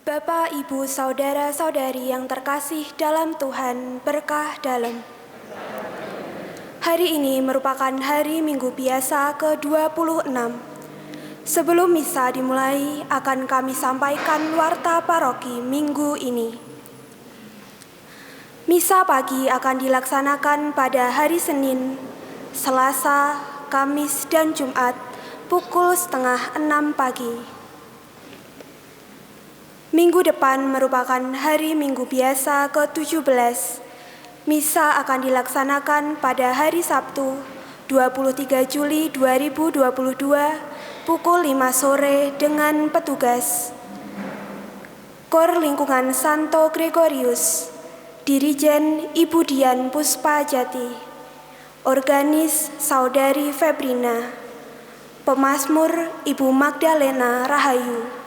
Bapak, Ibu, Saudara-saudari yang terkasih dalam Tuhan, berkah dalam. Hari ini merupakan hari Minggu biasa ke-26. Sebelum misa dimulai, akan kami sampaikan warta paroki minggu ini. Misa pagi akan dilaksanakan pada hari Senin, Selasa, Kamis, dan Jumat pukul 5:30 pagi. Minggu depan merupakan hari Minggu biasa ke-17. Misa akan dilaksanakan pada hari Sabtu, 23 Juli 2022, pukul 5 sore dengan petugas. Kor Lingkungan Santo Gregorius, Dirijen Ibu Dian Puspajati, Organis Saudari Febrina, Pemazmur Ibu Magdalena Rahayu,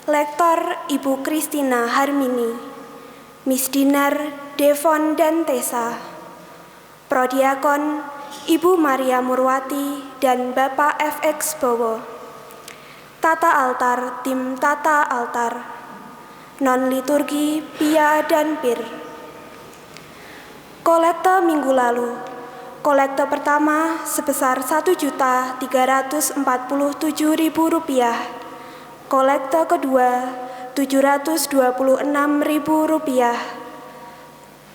Lektor Ibu Kristina Harmini, Misdinar Devon dan Tessa, Prodiakon Ibu Maria Murwati dan Bapak FX Bowo, Tata Altar tim Tata Altar, Non-liturgi Pia dan Pir. Kolekte minggu lalu, kolekte pertama sebesar Rp1.347.000, kolekte kedua Rp726.000,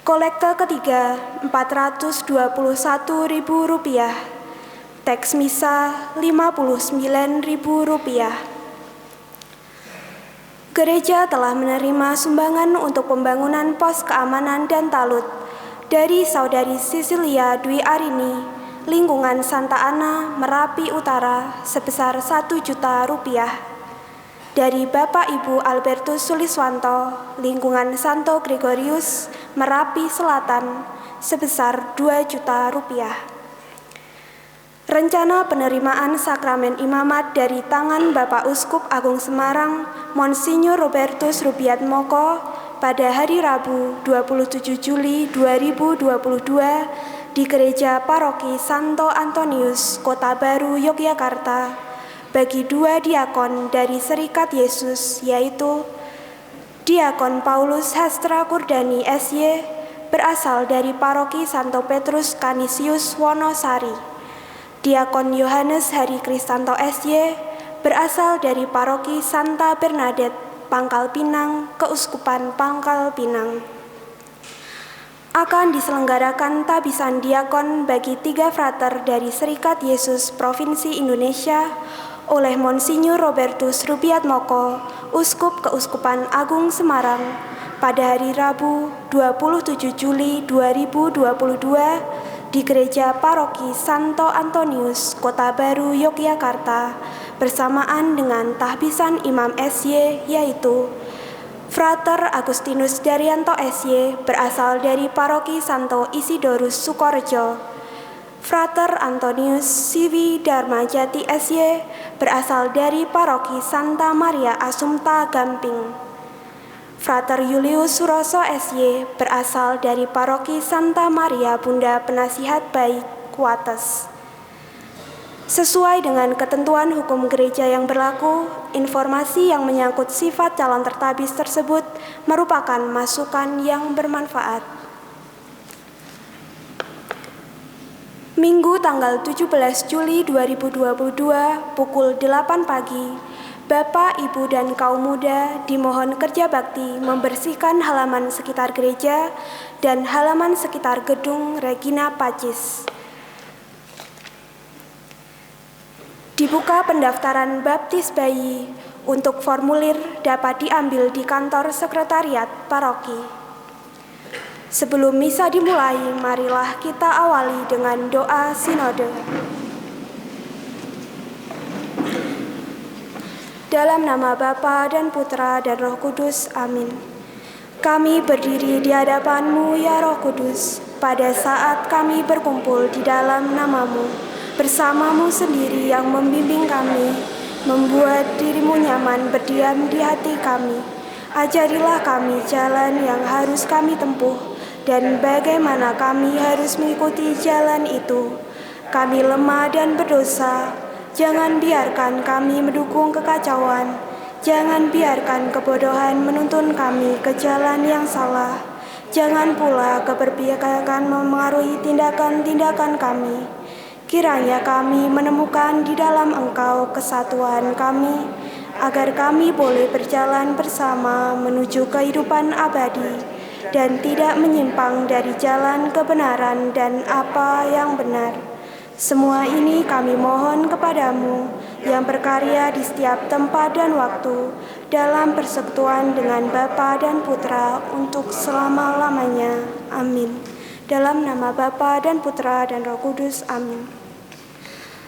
kolekte ketiga Rp421.000, teks misa Rp59.000. Gereja telah menerima sumbangan untuk pembangunan pos keamanan dan talut dari Saudari Cecilia Dwi Arini, Lingkungan Santa Ana, Merapi Utara sebesar Rp1 juta. Dari Bapak Ibu Albertus Suliswanto, Lingkungan Santo Gregorius, Merapi Selatan sebesar Rp2 juta. Rencana penerimaan sakramen imamat dari tangan Bapak Uskup Agung Semarang, Monsinyur Robertus Rubiatmoko pada hari Rabu 27 Juli 2022 di Gereja Paroki Santo Antonius, Kota Baru, Yogyakarta, bagi dua diakon dari Serikat Yesus, yaitu Diakon Paulus Hastra Kurdani SY berasal dari Paroki Santo Petrus Canisius Wonosari, Diakon Yohanes Hari Kristanto SY berasal dari Paroki Santa Bernadette, Pangkal Pinang, Keuskupan Pangkal Pinang. Akan diselenggarakan tabisan diakon bagi 3 frater dari Serikat Yesus Provinsi Indonesia oleh Monsinyur Robertus Rubiatmoko, Uskup Keuskupan Agung Semarang, pada hari Rabu 27 Juli 2022 di Gereja Paroki Santo Antonius, Kota Baru, Yogyakarta, bersamaan dengan tahbisan Imam SY, yaitu Frater Agustinus Daryanto SY berasal dari Paroki Santo Isidorus Sukorejo, Frater Antonius Siwi Dharmajati SY berasal dari Paroki Santa Maria Assumpta Gamping, Frater Julius Suroso SY berasal dari Paroki Santa Maria Bunda Penasihat Baik, Kuates. Sesuai dengan ketentuan hukum gereja yang berlaku, informasi yang menyangkut sifat calon tertabis tersebut merupakan masukan yang bermanfaat. Minggu tanggal 17 Juli 2022 pukul 8 pagi, Bapak, Ibu, dan kaum muda dimohon kerja bakti membersihkan halaman sekitar gereja dan halaman sekitar gedung Regina Pacis. Dibuka pendaftaran baptis bayi. Untuk formulir dapat diambil di kantor sekretariat paroki. Sebelum misa dimulai, marilah kita awali dengan doa sinode. Dalam nama Bapa dan Putra dan Roh Kudus, amin. Kami berdiri di hadapan-Mu, ya Roh Kudus, pada saat kami berkumpul di dalam nama-Mu, bersama-Mu sendiri yang membimbing kami, membuat diri-Mu nyaman berdiam di hati kami. Ajarilah kami jalan yang harus kami tempuh, dan bagaimana kami harus mengikuti jalan itu. Kami lemah dan berdosa, jangan biarkan kami mendukung kekacauan, Jangan biarkan kebodohan menuntun kami ke jalan yang salah. Jangan pula keberpihakan memengaruhi tindakan-tindakan kami. Kiranya kami menemukan di dalam Engkau kesatuan kami, agar kami boleh berjalan bersama menuju kehidupan abadi dan tidak menyimpang dari jalan kebenaran dan apa yang benar. Semua ini kami mohon kepadamu yang berkarya di setiap tempat dan waktu dalam persekutuan dengan Bapa dan Putra untuk selama-lamanya. Amin. Dalam nama Bapa dan Putra dan Roh Kudus. Amin.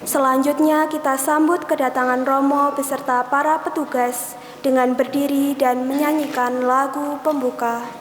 Selanjutnya kita sambut kedatangan Romo beserta para petugas dengan berdiri dan menyanyikan lagu pembuka.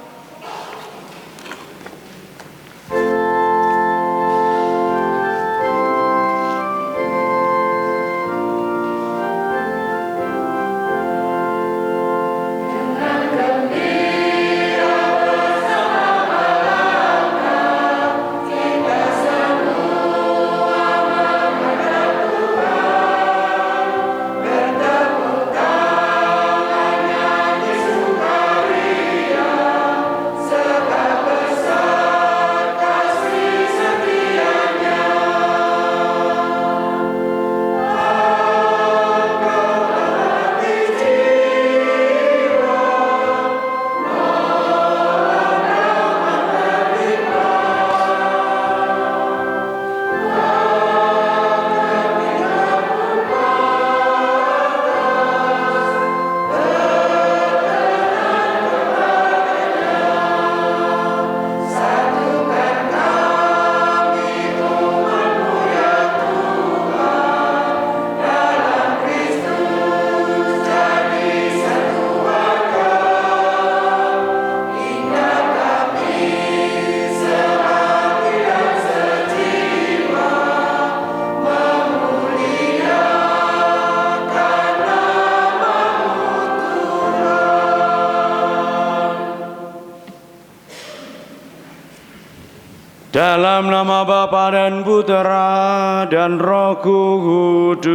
Dalam nama Bapa dan Putra dan Roh Kudus.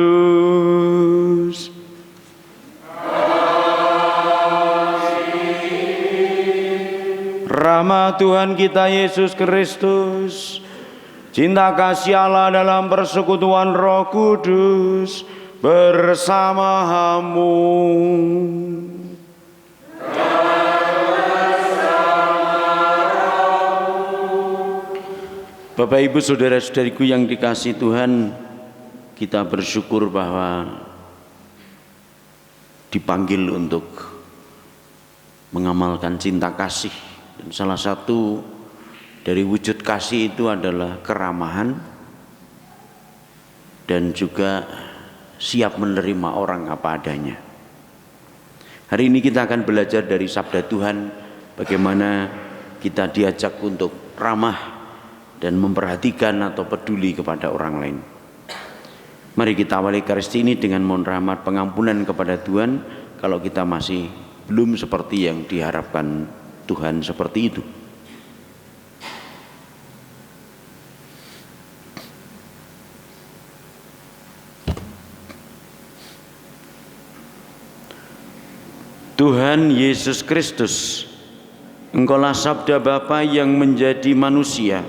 Rahmat Tuhan kita Yesus Kristus, cinta kasih Allah dalam persekutuan Roh Kudus bersamamu. Bapak Ibu saudara-saudariku yang dikasihi Tuhan, kita bersyukur bahwa dipanggil untuk mengamalkan cinta kasih, dan salah satu dari wujud kasih itu adalah keramahan dan juga siap menerima orang apa adanya. Hari ini kita akan belajar dari sabda Tuhan bagaimana kita diajak untuk ramah dan memperhatikan atau peduli kepada orang lain. Mari kita awali Ekaristi ini dengan mohon rahmat pengampunan kepada Tuhan kalau kita masih belum seperti yang diharapkan Tuhan seperti itu. Tuhan Yesus Kristus, Engkaulah sabda Bapa yang menjadi manusia,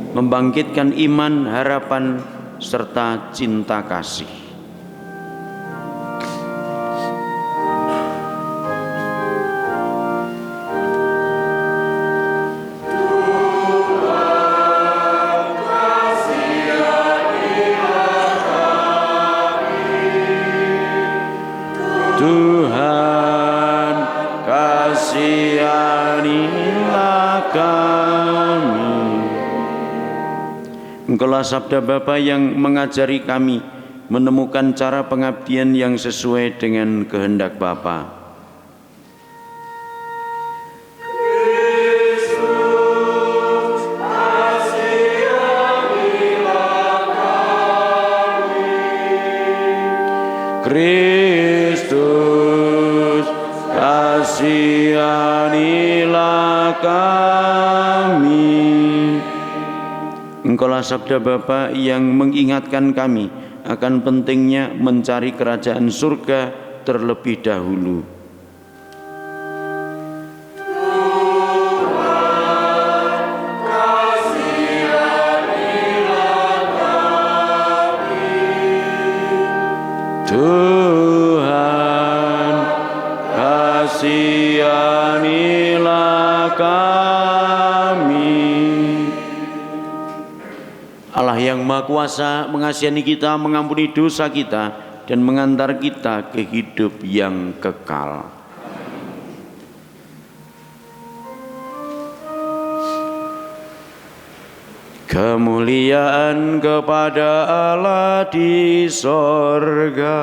membangkitkan iman, harapan, serta cinta kasih. Tuhan, kasihanilah kami. Engkaulah sabda Bapa yang mengajari kami menemukan cara pengabdian yang sesuai dengan kehendak Bapa. Kristus, kasihanilah kami. Engkaulah sabda Bapa yang mengingatkan kami akan pentingnya mencari kerajaan surga terlebih dahulu. Tuhan, kasihanilah kami. Allah yang Maha Kuasa mengasihani kita, mengampuni dosa kita, dan mengantar kita ke hidup yang kekal. Kemuliaan kepada Allah di sorga.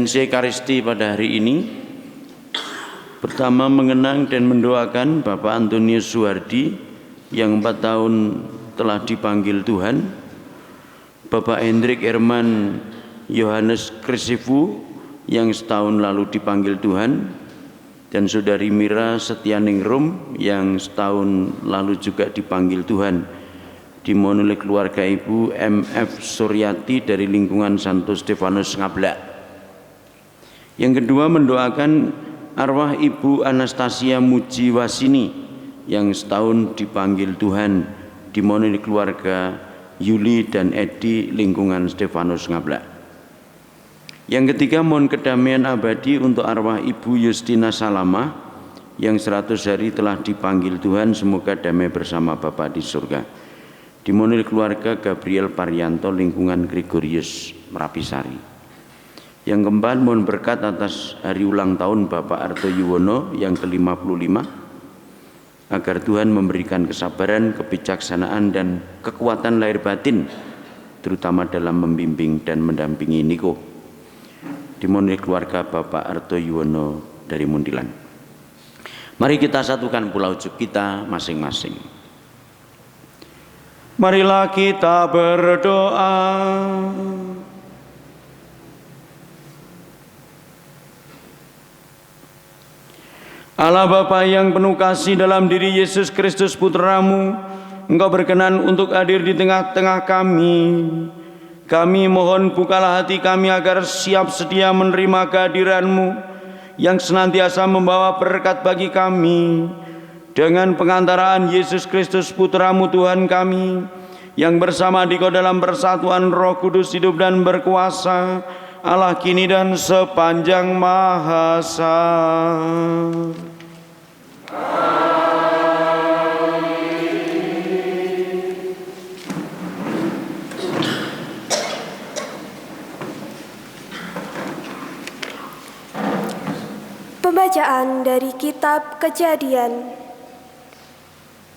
Dimensi Ekaristi pada hari ini pertama mengenang dan mendoakan Bapak Antonius Suhardi yang 4 tahun telah dipanggil Tuhan, Bapak Hendrik Herman Yohanes Krisifu yang setahun lalu dipanggil Tuhan, dan Saudari Mira Setianingrum yang setahun lalu juga dipanggil Tuhan. Dimohon oleh keluarga Ibu MF Suryati dari lingkungan Santo Stefanus Ngablak. Yang kedua mendoakan arwah Ibu Anastasia Mujiwasini yang setahun dipanggil Tuhan. Dimohon oleh keluarga Yuli dan Edi lingkungan Stefanus Ngablak. Yang ketiga mohon kedamaian abadi untuk arwah Ibu Justina Salama yang 100 hari telah dipanggil Tuhan, semoga damai bersama Bapa di surga. Dimohon oleh keluarga Gabriel Parianto lingkungan Gregorius Merapisari. Yang keempat mohon berkat atas hari ulang tahun Bapak Arto Yuwono yang ke-55 agar Tuhan memberikan kesabaran, kebijaksanaan dan kekuatan lahir batin terutama dalam membimbing dan mendampingi Niko. Dimohon oleh keluarga Bapak Arto Yuwono dari Mundilan. Mari kita satukan pula ujub kita masing-masing. Marilah kita berdoa. Allah Bapa yang penuh kasih dalam diri Yesus Kristus Putra-Mu, Engkau berkenan untuk hadir di tengah-tengah kami. Kami mohon bukalah hati kami agar siap sedia menerima kehadiran-Mu yang senantiasa membawa berkat bagi kami. Dengan pengantaraan Yesus Kristus Putra-Mu Tuhan kami, yang bersama Dikau dalam persatuan Roh Kudus hidup dan berkuasa, Allah kini dan sepanjang masa. Pembacaan dari Kitab Kejadian.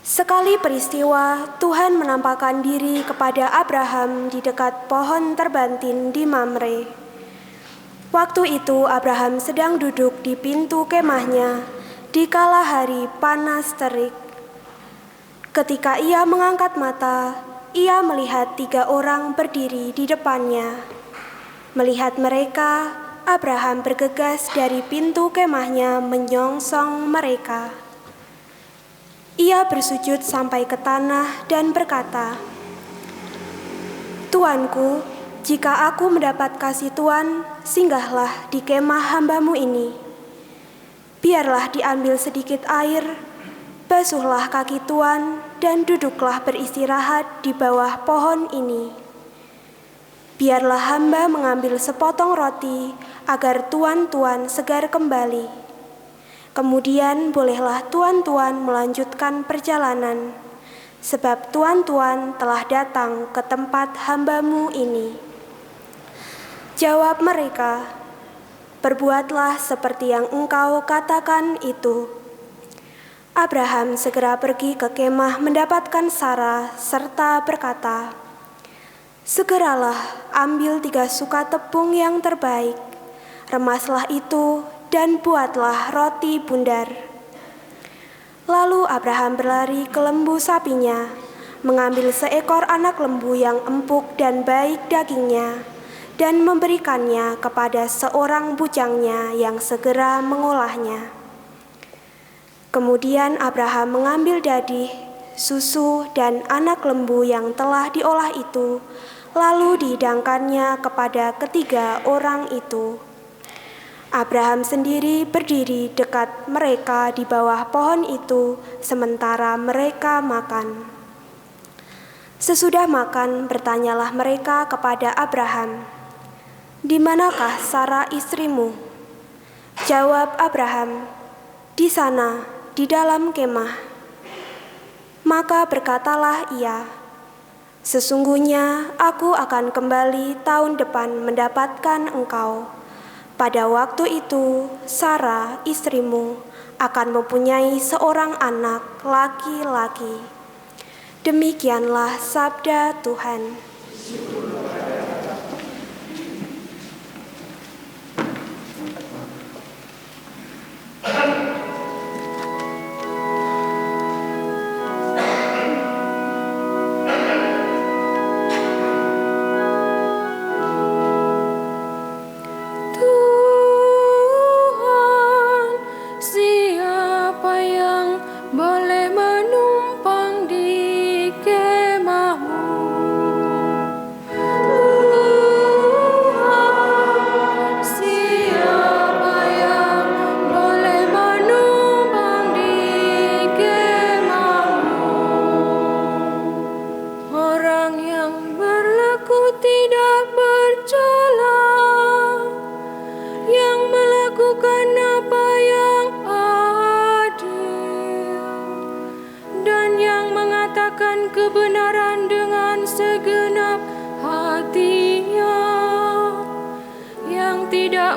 Sekali peristiwa, Tuhan menampakkan diri kepada Abraham di dekat pohon terbantin di Mamre. Waktu itu Abraham sedang duduk di pintu kemahnya di kala hari panas terik. Ketika ia mengangkat mata, ia melihat 3 orang berdiri di depannya. Melihat mereka, Abraham bergegas dari pintu kemahnya menyongsong mereka. Ia bersujud sampai ke tanah dan berkata, "Tuanku, jika aku mendapat kasih Tuan, singgahlah di kemah hamba-Mu ini. Biarlah diambil sedikit air, basuhlah kaki Tuan, dan duduklah beristirahat di bawah pohon ini. Biarlah hamba mengambil sepotong roti, agar tuan-tuan segar kembali. Kemudian bolehlah tuan-tuan melanjutkan perjalanan, sebab tuan-tuan telah datang ke tempat hamba-Mu ini." Jawab mereka, "Perbuatlah seperti yang engkau katakan itu." Abraham segera pergi ke kemah mendapatkan Sarah serta berkata, "Segeralah ambil 3 suka tepung yang terbaik, remaslah itu dan buatlah roti bundar." Lalu Abraham berlari ke lembu sapinya, mengambil seekor anak lembu yang empuk dan baik dagingnya, dan memberikannya kepada seorang bujangnya yang segera mengolahnya. Kemudian Abraham mengambil dadih, susu, dan anak lembu yang telah diolah itu, lalu dihidangkannya kepada 3 orang itu. Abraham sendiri berdiri dekat mereka di bawah pohon itu, sementara mereka makan. Sesudah makan, bertanyalah mereka kepada Abraham, "Di manakah Sarah istrimu?" Jawab Abraham, "Di sana, di dalam kemah." Maka berkatalah ia, "Sesungguhnya aku akan kembali tahun depan mendapatkan engkau. Pada waktu itu, Sarah istrimu akan mempunyai seorang anak laki-laki." Demikianlah sabda Tuhan.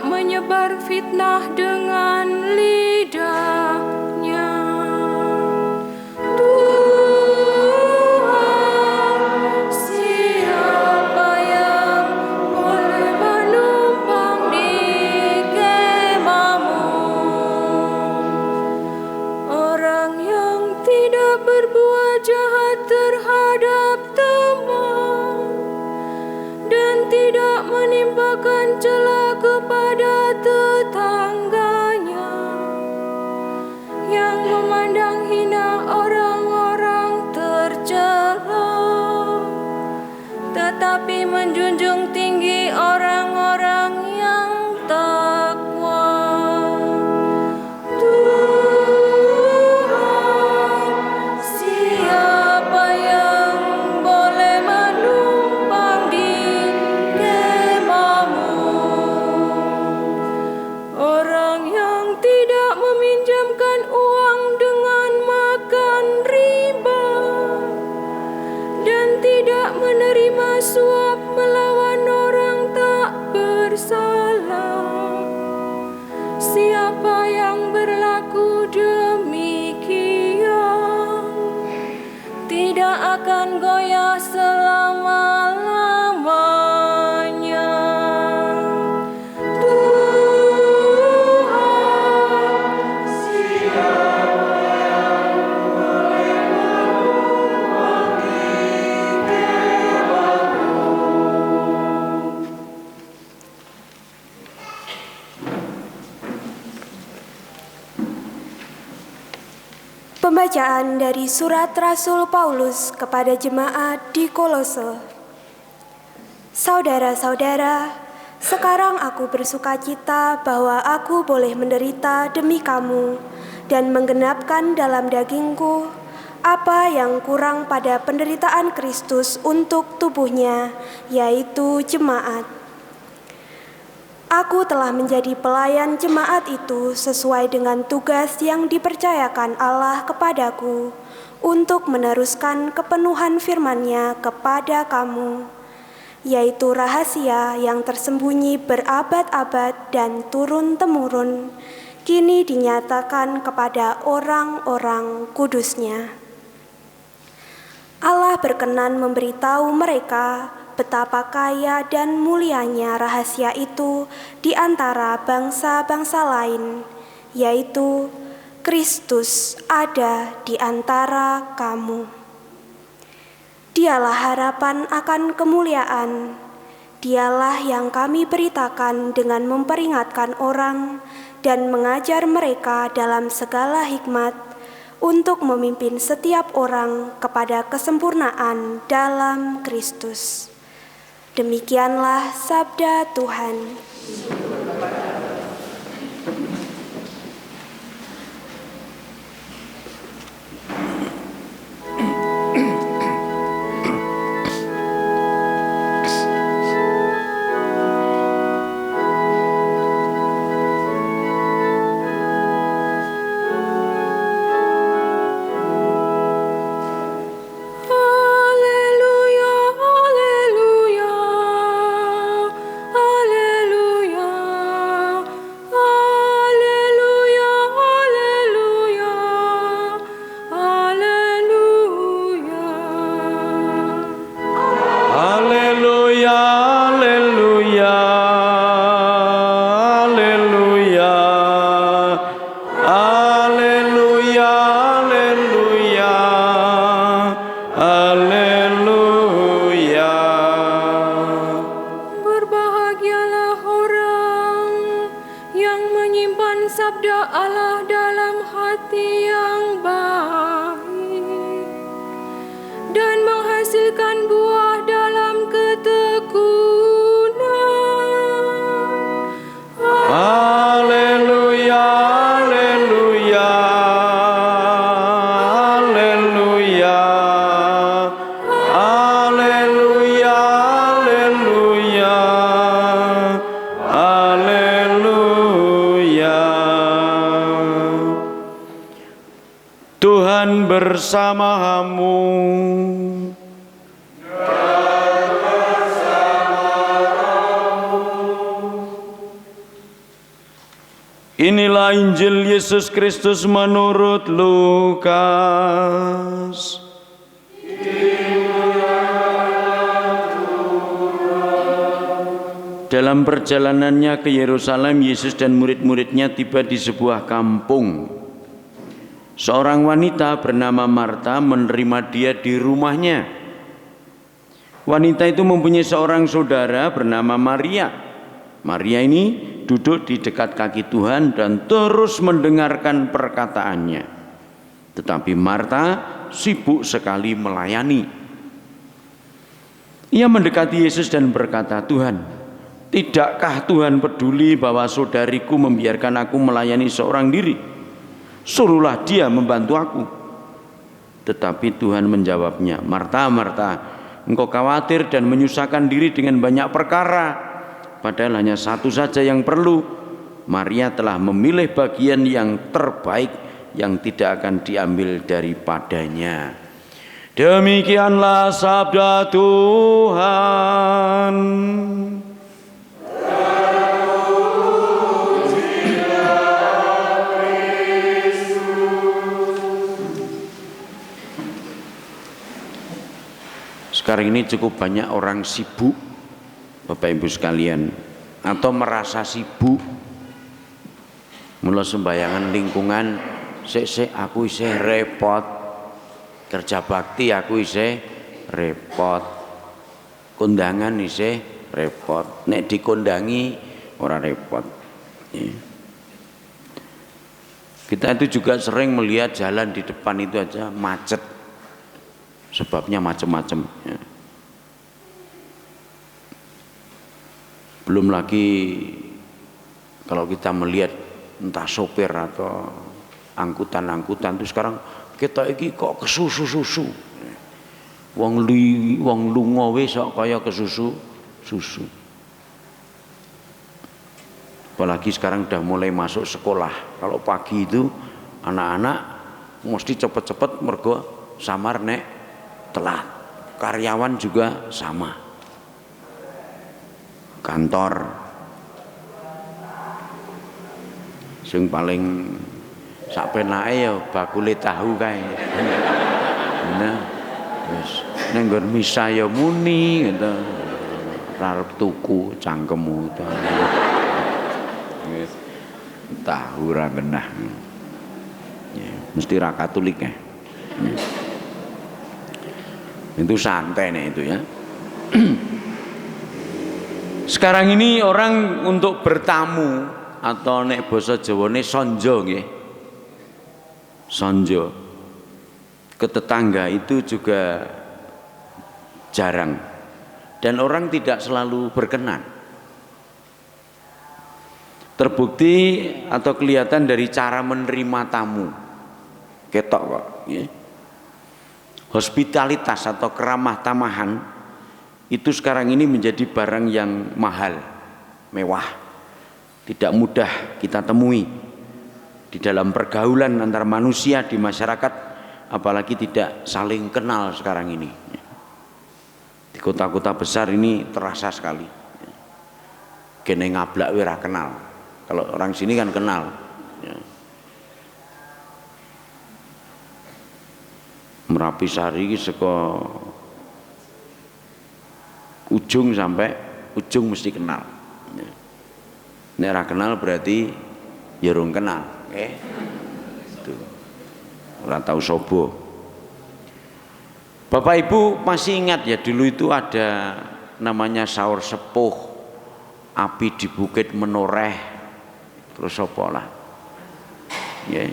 menyebar fitnah dengan lidahnya. Tuhan, siapa yang boleh menumpang di kemahmu? Orang yang tidak berbuat jahat terhadap teman dan tidak menimpakan celah kepada tetangganya, yang memandang hina orang-orang tercela, tetapi menjunjung tinggi orang-orang yang takwa. Tuhan, siapa yang boleh menumpang di kemahmu? Orang yang tidak meminjamkan uang dengan makan riba dan tidak menerima suap melawan orang tak bersalah. Siapa yang berlaku demikian tidak akan goyah selama-lamanya. Tuhan, siapa yang boleh menumpang di kemahmu? Pembacaan dari surat Rasul Paulus kepada jemaat di Kolose. Saudara-saudara, sekarang aku bersukacita bahwa aku boleh menderita demi kamu dan menggenapkan dalam dagingku apa yang kurang pada penderitaan Kristus untuk tubuhnya, yaitu jemaat. Aku telah menjadi pelayan jemaat itu sesuai dengan tugas yang dipercayakan Allah kepadaku untuk meneruskan kepenuhan firman-Nya kepada kamu, yaitu rahasia yang tersembunyi berabad-abad dan turun-temurun, kini dinyatakan kepada orang-orang kudus-Nya. Allah berkenan memberitahu mereka betapa kaya dan mulianya rahasia itu di antara bangsa-bangsa lain, yaitu Kristus ada di antara kamu. Dialah harapan akan kemuliaan. Dialah yang kami beritakan dengan memperingatkan orang dan mengajar mereka dalam segala hikmat untuk memimpin setiap orang kepada kesempurnaan dalam Kristus. Demikianlah sabda Tuhan. Haleluya, haleluya, haleluya. menyimpan sabda Allah dalam hati yang baik dan menghasilkan buah dalam ketekunan. Haleluya, haleluya, haleluya, haleluya, haleluya, haleluya. Tuhan bersamamu. Inilah Injil Yesus Kristus menurut Lukas. Dalam perjalanannya ke Yerusalem, Yesus dan murid-muridnya tiba di sebuah kampung. Seorang wanita bernama Marta menerima dia di rumahnya. Wanita itu mempunyai seorang saudara bernama Maria. Maria ini duduk di dekat kaki Tuhan dan terus mendengarkan perkataannya. Tetapi Marta sibuk sekali melayani. Ia mendekati Yesus dan berkata, "Tuhan, tidakkah Tuhan peduli bahwa saudariku membiarkan aku melayani seorang diri? Suruhlah dia membantu aku." Tetapi Tuhan menjawabnya, "Marta, Marta, engkau khawatir dan menyusahkan diri dengan banyak perkara. Padahal hanya satu saja yang perlu. Maria telah memilih bagian yang terbaik yang tidak akan diambil daripadanya." Demikianlah sabda Tuhan. Sekarang ini cukup banyak orang sibuk, Bapak Ibu sekalian, atau merasa sibuk. Mula sembayangan lingkungan, sik aku isih repot, kerja bakti aku isih repot, kondangan isih repot, nek dikondangi ora repot. Kita itu juga sering melihat jalan di depan itu aja macet, sebabnya macam-macam. Belum lagi kalau kita melihat entah sopir atau angkutan-angkutan itu sekarang kita iki kok kesusu-susu. Wong lunga wis kok kaya kesusu susu. Apalagi sekarang udah mulai masuk sekolah. Kalau pagi itu anak-anak mesti cepet-cepet mergo samar nek telat. Karyawan juga sama. Kantor sing paling sak penake ya bakule tahu kae. Nah, wis ning nggon misa ya muni gitu. Arep tuku cangkemmu to. Wis tahu ra genah. Ya, mesti ra Katolik ya. Itu santai nih itu ya. Sekarang ini orang untuk bertamu atau nek basa Jawane sonjo nggih. Sonjo ke tetangga itu juga jarang dan orang tidak selalu berkenan. Terbukti atau kelihatan dari cara menerima tamu. Ketok kok, nggih. Hospitalitas atau keramah tamahan itu sekarang ini menjadi barang yang mahal, mewah, tidak mudah kita temui di dalam pergaulan antar manusia di masyarakat, apalagi tidak saling kenal sekarang ini. Di kota-kota besar ini terasa sekali. Kene ngablak wira kenal. Kalau orang sini kan kenal. Merapi Sari saka ujung sampai ujung mesti kenal. Nek ora kenal berarti ya urung kenal, nggih. Itu. Ora tahu sobo. Bapak Ibu masih ingat ya dulu itu ada namanya sahur sepuh, api di Bukit Menoreh. terus apa lah nggih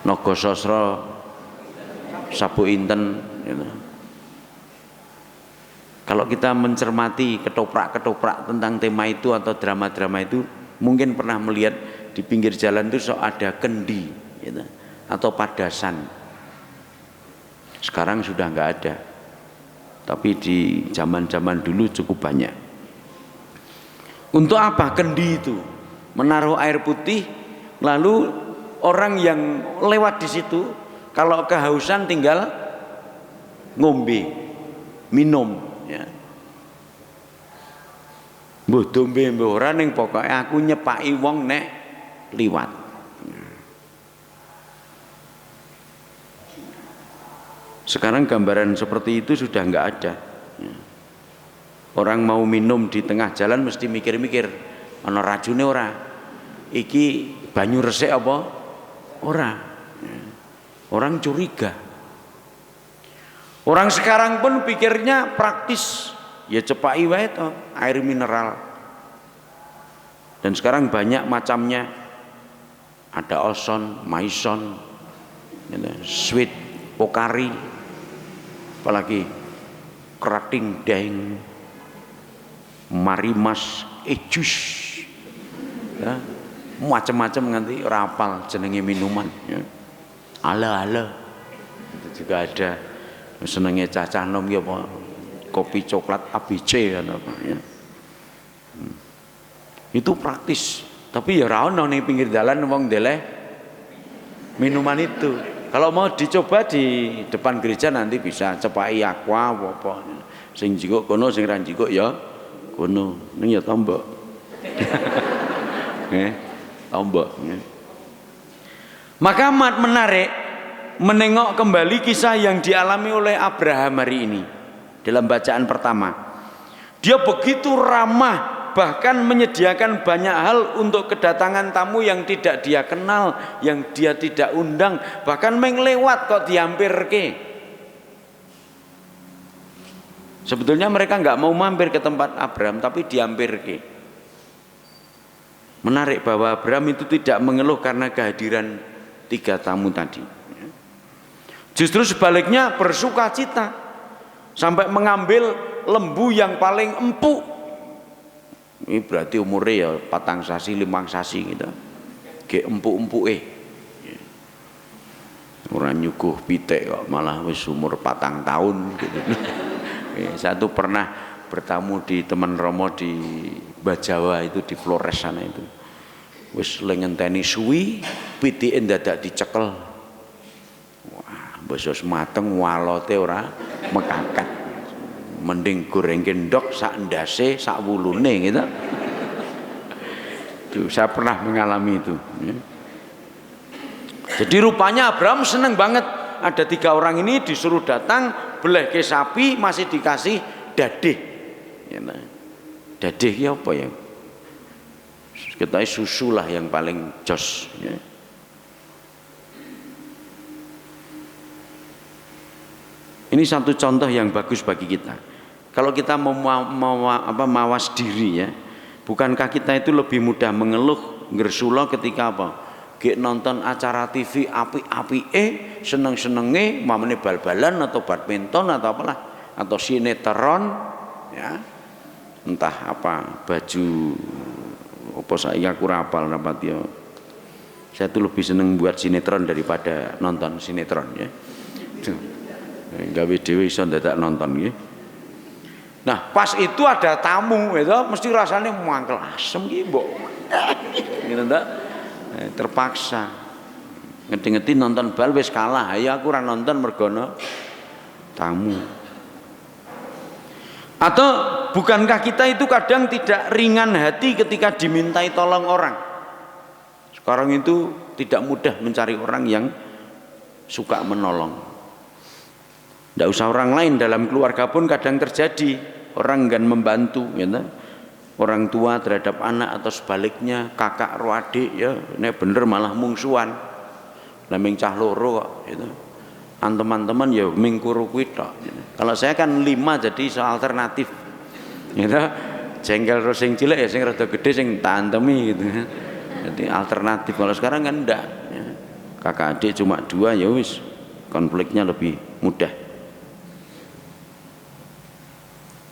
naga sastra sabu inten gitu. Kalau kita mencermati ketoprak-ketoprak tentang tema itu atau drama-drama itu, mungkin pernah melihat di pinggir jalan itu ada kendi gitu, atau padasan. Sekarang sudah nggak ada, tapi di zaman-zaman dulu cukup banyak. Untuk apa kendi itu? Menaruh air putih, lalu orang yang lewat di situ kalau kehausan tinggal ngombe, minum. Ya. Mbuh dombe mbuh ora ning pokoke aku nyepaki wong nek liwat. Sekarang gambaran seperti itu sudah enggak ada. Orang mau minum di tengah jalan mesti mikir-mikir, ana racune ora? Iki banyu resik apa? Ora. Orang curiga. Orang sekarang pun pikirnya praktis, ya cepaki wae to, air mineral. Dan sekarang banyak macamnya, ada Oson, Maison, Sweet, Pokari, apalagi Kerating Daeng, Marimas, Ejus, ya, macam-macam nganti rapal jenenge minuman. Ya. Ala-ala itu juga ada. Senengnya cacah nom ya apa kopi coklat ABC kan apa ya. Itu praktis, tapi ya ra ono ning pinggir dalan wong ndeleh minuman itu. Kalau mau dicoba di depan gereja nanti bisa cepaki aqua apa sing jikuk kono sing ra jikuk ya kono ning ya tombok. Tombok. Maka amat menarik menengok kembali kisah yang dialami oleh Abraham hari ini dalam bacaan pertama. Dia begitu ramah, bahkan menyediakan banyak hal untuk kedatangan tamu yang tidak dia kenal, yang dia tidak undang, bahkan menglewat kok dihampirke. Sebetulnya mereka nggak mau mampir ke tempat Abraham, tapi dihampirke. Menarik bahwa Abraham itu tidak mengeluh karena kehadiran 3 tamu tadi. Justru sebaliknya bersuka cita sampai mengambil lembu yang paling empuk. Ini berarti umurnya ya 4 sasi 5 sasi gitu. Ge empuk-empuke. Orang nyuguh pitik kok malah wis umur 4 tahun gitu. Saya tuh pernah bertamu di teman Romo di Bajawa itu di Flores sana itu. Wis ngenteni suwi, pitike dadak dicekel. Basa mateng walote ora mekakat. Mending goreng kendok sak ndase sak wulune gitu. Tuh, saya pernah mengalami itu. Jadi rupanya Abraham seneng banget ada 3 orang ini disuruh datang belehke sapi masih dikasih dadih. Dadih ya apa ya? Kita susu lah yang paling jos. Ya. Ini satu contoh yang bagus bagi kita. Kalau kita mawas diri ya, bukankah kita itu lebih mudah mengeluh ngersulo ketika apa? Gek nonton acara TV api-api seneng-senenge mamane bal-balan atau badminton atau apalah atau sinetron ya. Entah apa baju apa saya kurang hafal napa dia. Saya tuh lebih seneng buat sinetron daripada nonton sinetron ya. Gawe dhewe iso dadak nonton nggih. Nah, pas itu ada tamu itu mesti rasanya mangkel asem ki mbok. Ngene ndak? Terpaksa. Ngeti-ngeti nonton bal wis kalah, ya aku ora nonton mergo tamu. Atau bukankah kita itu kadang tidak ringan hati ketika dimintai tolong orang? Sekarang itu tidak mudah mencari orang yang suka menolong. Tidak usah orang lain, dalam keluarga pun kadang terjadi orang enggan membantu, gitu. Orang tua terhadap anak atau sebaliknya kakak ro adik ya, ini bener malah mungsuan, lemeng cah loro kok, gitu. Teman-teman ya mingkuru kuwi tok. Gitu. Kalau saya kan 5 jadi soal alternatif, gitu. Jengkel ro sing cilik ya sing rada gede sing tantemi gitu. Jadi alternatif. Kalau sekarang kan enggak. Ya. Kakak adik cuma 2 ya wis, konfliknya lebih mudah.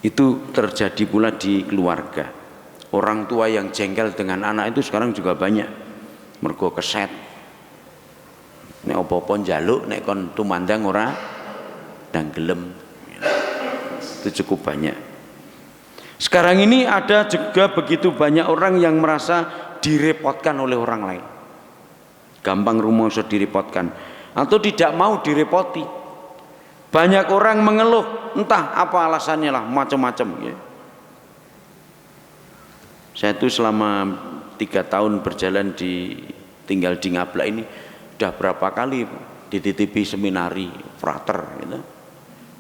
Itu terjadi pula di keluarga. Orang tua yang jengkel dengan anak itu sekarang juga banyak. Mergo keset. Nek opo-opo njaluk, nek kon tumandang ora ndang gelem. Itu cukup banyak. Sekarang ini ada juga begitu banyak orang yang merasa direpotkan oleh orang lain. Gampang rumangsa direpotkan atau tidak mau direpoti. Banyak orang mengeluh, entah apa alasannya lah, macam-macam ya. Saya itu selama 3 tahun berjalan tinggal di Ngablak ini udah berapa kali dititipi seminari frater gitu.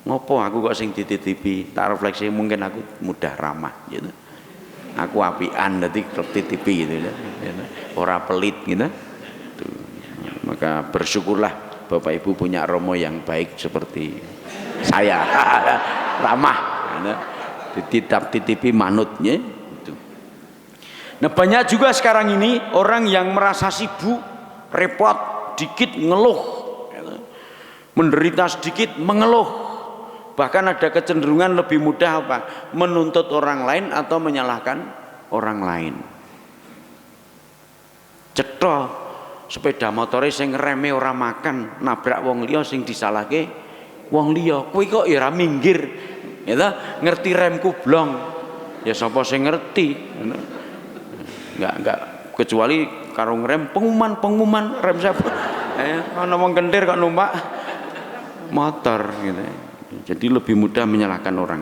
Ngopo aku kok sing dititipi, tak refleksi mungkin aku mudah ramah gitu. Aku apian dadi titipi gitu ya. Ora pelit gitu. Tuh. Maka bersyukurlah Bapak Ibu punya romo yang baik seperti saya. Ramah gitu. Dititip-titipi manutnya gitu. Nah, banyak juga sekarang ini orang yang merasa sibuk, repot, dikit ngeluh gitu. Menderita sedikit mengeluh. Bahkan ada kecenderungan lebih mudah apa? Menuntut orang lain atau menyalahkan orang lain. Cetha sepeda motore sing ngereme ora makan, nabrak wong liya sing disalahke wong liya. Kuwi kok ya ora minggir. Ya ta, ngerti remku blong. Ya sapa sing ngerti? Enggak kecuali karo ngerem pengumuman rem siapa. Ana wong kentir kok numpak motor gitu. Jadi lebih mudah menyalahkan orang.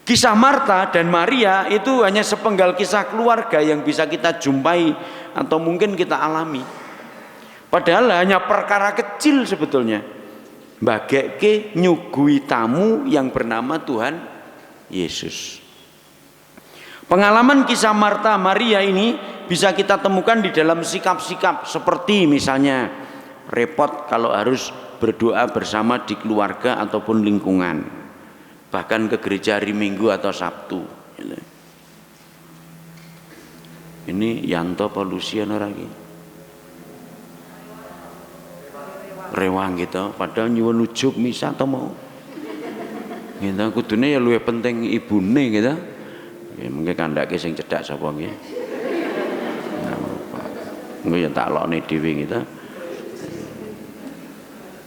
Kisah Marta dan Maria itu hanya sepenggal kisah keluarga yang bisa kita jumpai atau mungkin kita alami. Padahal hanya perkara kecil sebetulnya. Bageke nyugui tamu yang bernama Tuhan Yesus. Pengalaman kisah Marta Maria ini bisa kita temukan di dalam sikap-sikap seperti misalnya repot kalau harus berdoa bersama di keluarga ataupun lingkungan, bahkan ke gereja hari Minggu atau Sabtu. Ini Yanto polusian orang ini rewang gitu, padahal nyuwun ujub misa atau mau gitu, kudune ya luwih penting ibune gitu ya, mungkin kandake sing cedhak sapa nggih mungkin ya tak lokne dhewe gitu.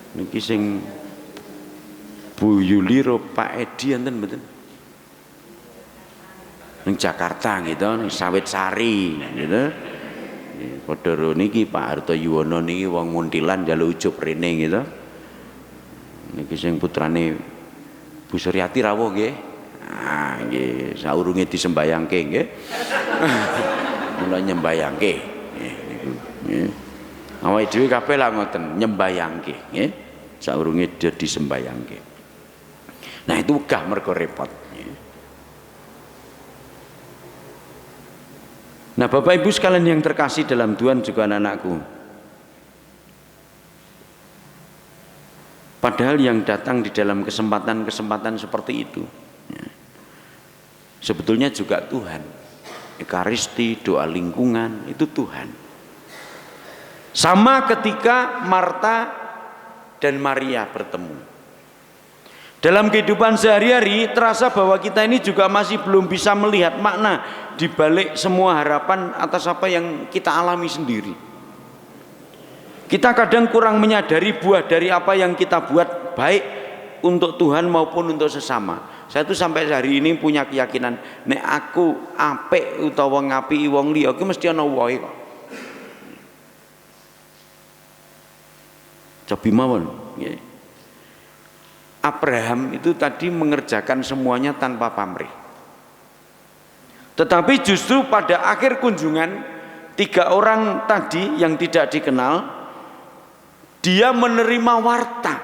Niki sing Bu Yuli ro Pak Edi enten mboten? Ning Jakarta gitu, ning Sawitsari gitu. Padha ro niki Pak Harto Yuwono niki wong Muntilan njaluk ujub rene gitu. Niki sing putrane Bu Suryati rawuh nggih. Ah nggih, saurunge disembayangke nggih. Mulai nyembayangke. Niku nggih. Awake dhewe kabeh lah ngoten nyembayangke nggih. Saurunge disembayangke. Nah itu wegah mergo repot. Nah Bapak Ibu sekalian yang terkasih dalam Tuhan juga anak-anakku, padahal yang datang di dalam kesempatan-kesempatan seperti itu sebetulnya juga Tuhan. Ekaristi, doa lingkungan itu Tuhan. Sama ketika Marta dan Maria bertemu. Dalam kehidupan sehari-hari terasa bahwa kita ini juga masih belum bisa melihat makna di balik semua harapan atas apa yang kita alami sendiri. Kita kadang kurang menyadari buah dari apa yang kita buat, baik untuk Tuhan maupun untuk sesama. Saya tuh sampai hari ini punya keyakinan, nek aku apik utawa ngapi wong liya iki mesti ana wohe kok. Cobi mawon nggih. Abraham itu tadi mengerjakan semuanya tanpa pamrih. Tetapi justru pada akhir kunjungan 3 orang tadi yang tidak dikenal, dia menerima warta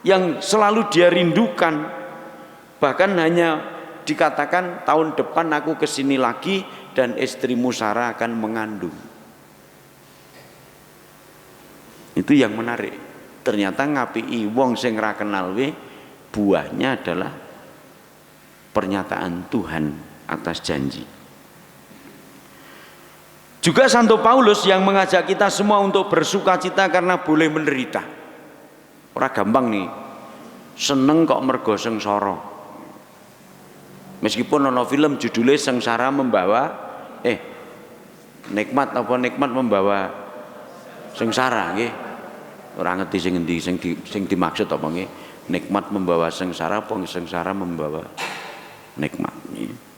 yang selalu dia rindukan. Bahkan hanya dikatakan tahun depan aku kesini lagi dan istrimu Sarah akan mengandung. Itu yang menarik. Ternyata ngapii wong sing ra kenal we, buahnya adalah pernyataan Tuhan atas janji. Juga Santo Paulus yang mengajak kita semua untuk bersuka cita karena boleh menderita. Ora gampang nih, seneng kok mergo sengsara. Meskipun ono film judulnya sengsara membawa nikmat membawa sengsara nggih. Ora ngerti sing endi sing dimaksud apa nggih. Nikmat membawa sengsara apa sengsara membawa nikmat nggih.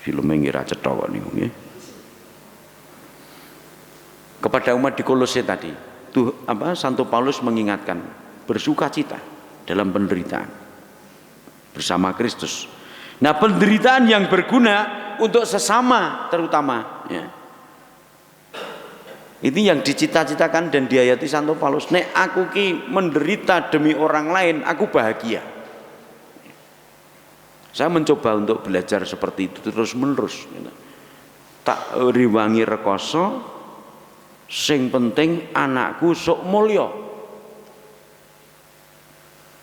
Filmnya ngira cetha kok niku nggih. Kepada umat di Kolose tadi, Santo Paulus mengingatkan bersukacita dalam penderitaan bersama Kristus. Nah, penderitaan yang berguna untuk sesama terutama ya. Ini yang dicita-citakan dan dihayati Santo Paulus. Nek aku ki menderita demi orang lain, aku bahagia. Saya mencoba untuk belajar seperti itu terus menerus. Tak riwangi rekoso, sing penting anakku sok mulya.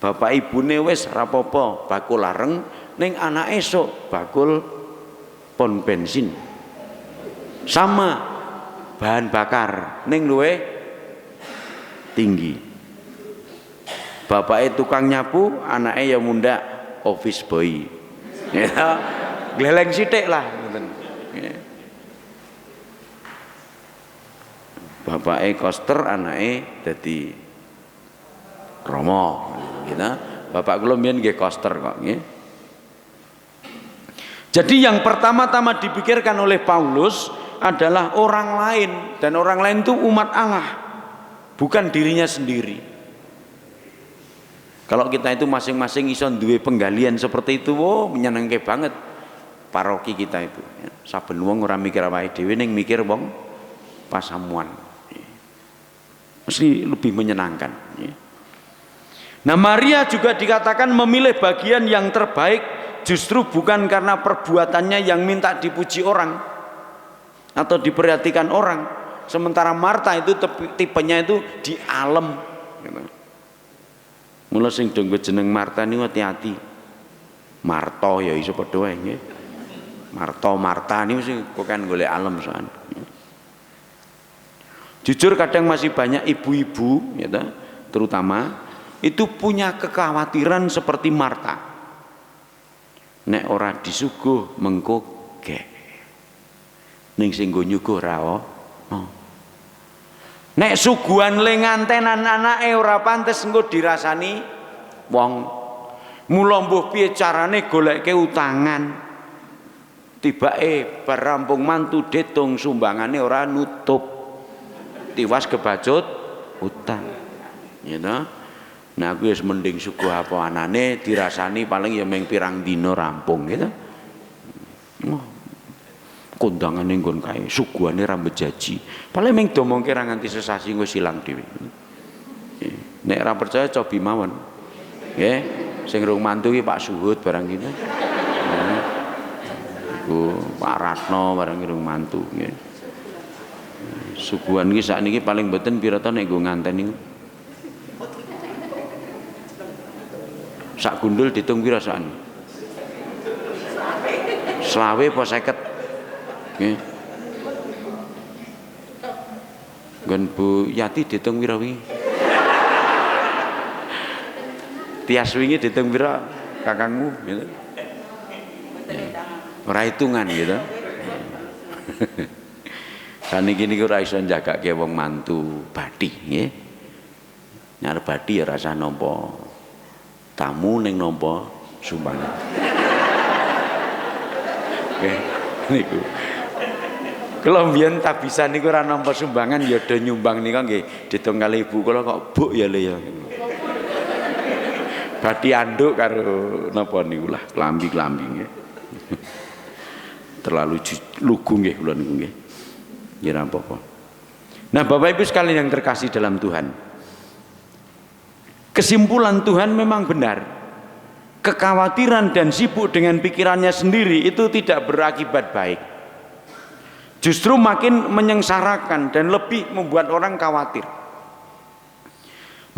Bapak ibune wis rapopo bakul lareng, ning anake sok bakul pon bensin. Sama bahan bakar ning luwe tinggi. Bapake tukang nyapu, anake ya mundak office boy. Ya, gleleng sithik lah ngoten. Bapake koster, anake dadi romo gitu. Bapak kula mbiyen nggih koster kok nggih. Jadi yang pertama-tama dipikirkan oleh Paulus adalah orang lain, dan orang lain itu umat Allah, bukan dirinya sendiri. Kalau kita itu masing-masing iso duwe penggalian seperti itu, menyenangke banget paroki kita itu. Saben wong ora mikir awake dhewe ning mikir wong pasamuan. Mesti lebih menyenangkan. Nah, Maria juga dikatakan memilih bagian yang terbaik justru bukan karena perbuatannya yang minta dipuji orang atau diperhatikan orang. Sementara Marta itu tipenya itu di alam. Mula sing donggo jeneng Marta niku hati-hati. Marta ya iso padha wae nggih. Marta niku sing kok kan golek alam soal. Jujur kadang masih banyak ibu-ibu ya terutama itu punya kekhawatiran seperti Marta. Nek ora disuguh mengko gek. Ning sing nggo nyuguh ra nek suguhan le ngantenan anake ora pantes engko dirasani wong. Mula mbuh piye carane goleke utangan. Tibake bar rampung mantu ditung sumbangane ora nutup. Tiwas kebacut utang. Ya toh? Nah aku wis mending suguh apa anane dirasani paling ya meng pirang dina rampung gitu. Kondangane nggon kae suguhane ra bejaji. Paling meng domongke ra nganti sesasi wis ilang dhewe. Nek ra percaya cobi mawon. Nggih, sing rung mantu iki Pak Suhud barang gitu. Iku Pak Ratno barang rung mantu nggih. Suguhan iki sakniki paling mboten pira ta nek nggo nganten niku. Sak gundul ditung pira sakniki? 20 apa 50? Nggih. Nggon Bu Yati ditung pira wingi? Tias wingi ditung pira kakangmu gitu. Ora hitungan gitu. Saniki niku ora iso njagake wong mantu bathi nggih. Nyar bathi ya rasa nampa tamu ning nampa sumbangan. Nggih niku. Kalau mbiyen tabisan niku ora nampa sumbangan ya do nyumbang nika nggih ditung kali ibu kula kok buk ya le ya. Bathi anduk karo napa niku lah klambi-klambi nggih. Terlalu lugu nggih kula niku nggih. Ya ora apa-apa. Nah, Bapak Ibu sekalian yang terkasih dalam Tuhan. Kesimpulan Tuhan memang benar. Kekhawatiran dan sibuk dengan pikirannya sendiri itu tidak berakibat baik. Justru makin menyengsarakan dan lebih membuat orang khawatir.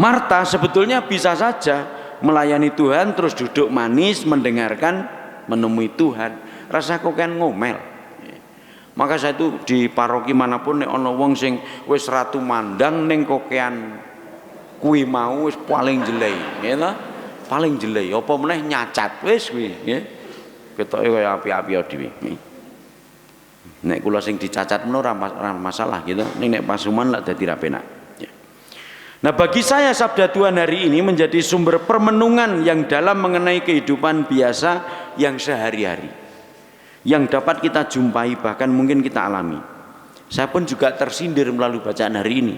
Marta sebetulnya bisa saja melayani Tuhan terus duduk manis mendengarkan menemui Tuhan. Rasa kok kan ngomel. Maka saya itu di paroki manapun nek ana wong sing wis ratu mandang ning kokean kuwi mau wis paling jelek, nggih ta? Paling jelek apa meneh nyacat wis kuwi, nggih. Ketoke kaya api-api dhewe. Nek kula sing dicacat meno ora masalah gitu. Ning nek pasuman lak dadi ra penak. Nah, bagi saya sabda Tuhan hari ini menjadi sumber permenungan yang dalam mengenai kehidupan biasa yang sehari-hari. Yang dapat kita jumpai bahkan mungkin kita alami. Saya pun juga tersindir melalui bacaan hari ini.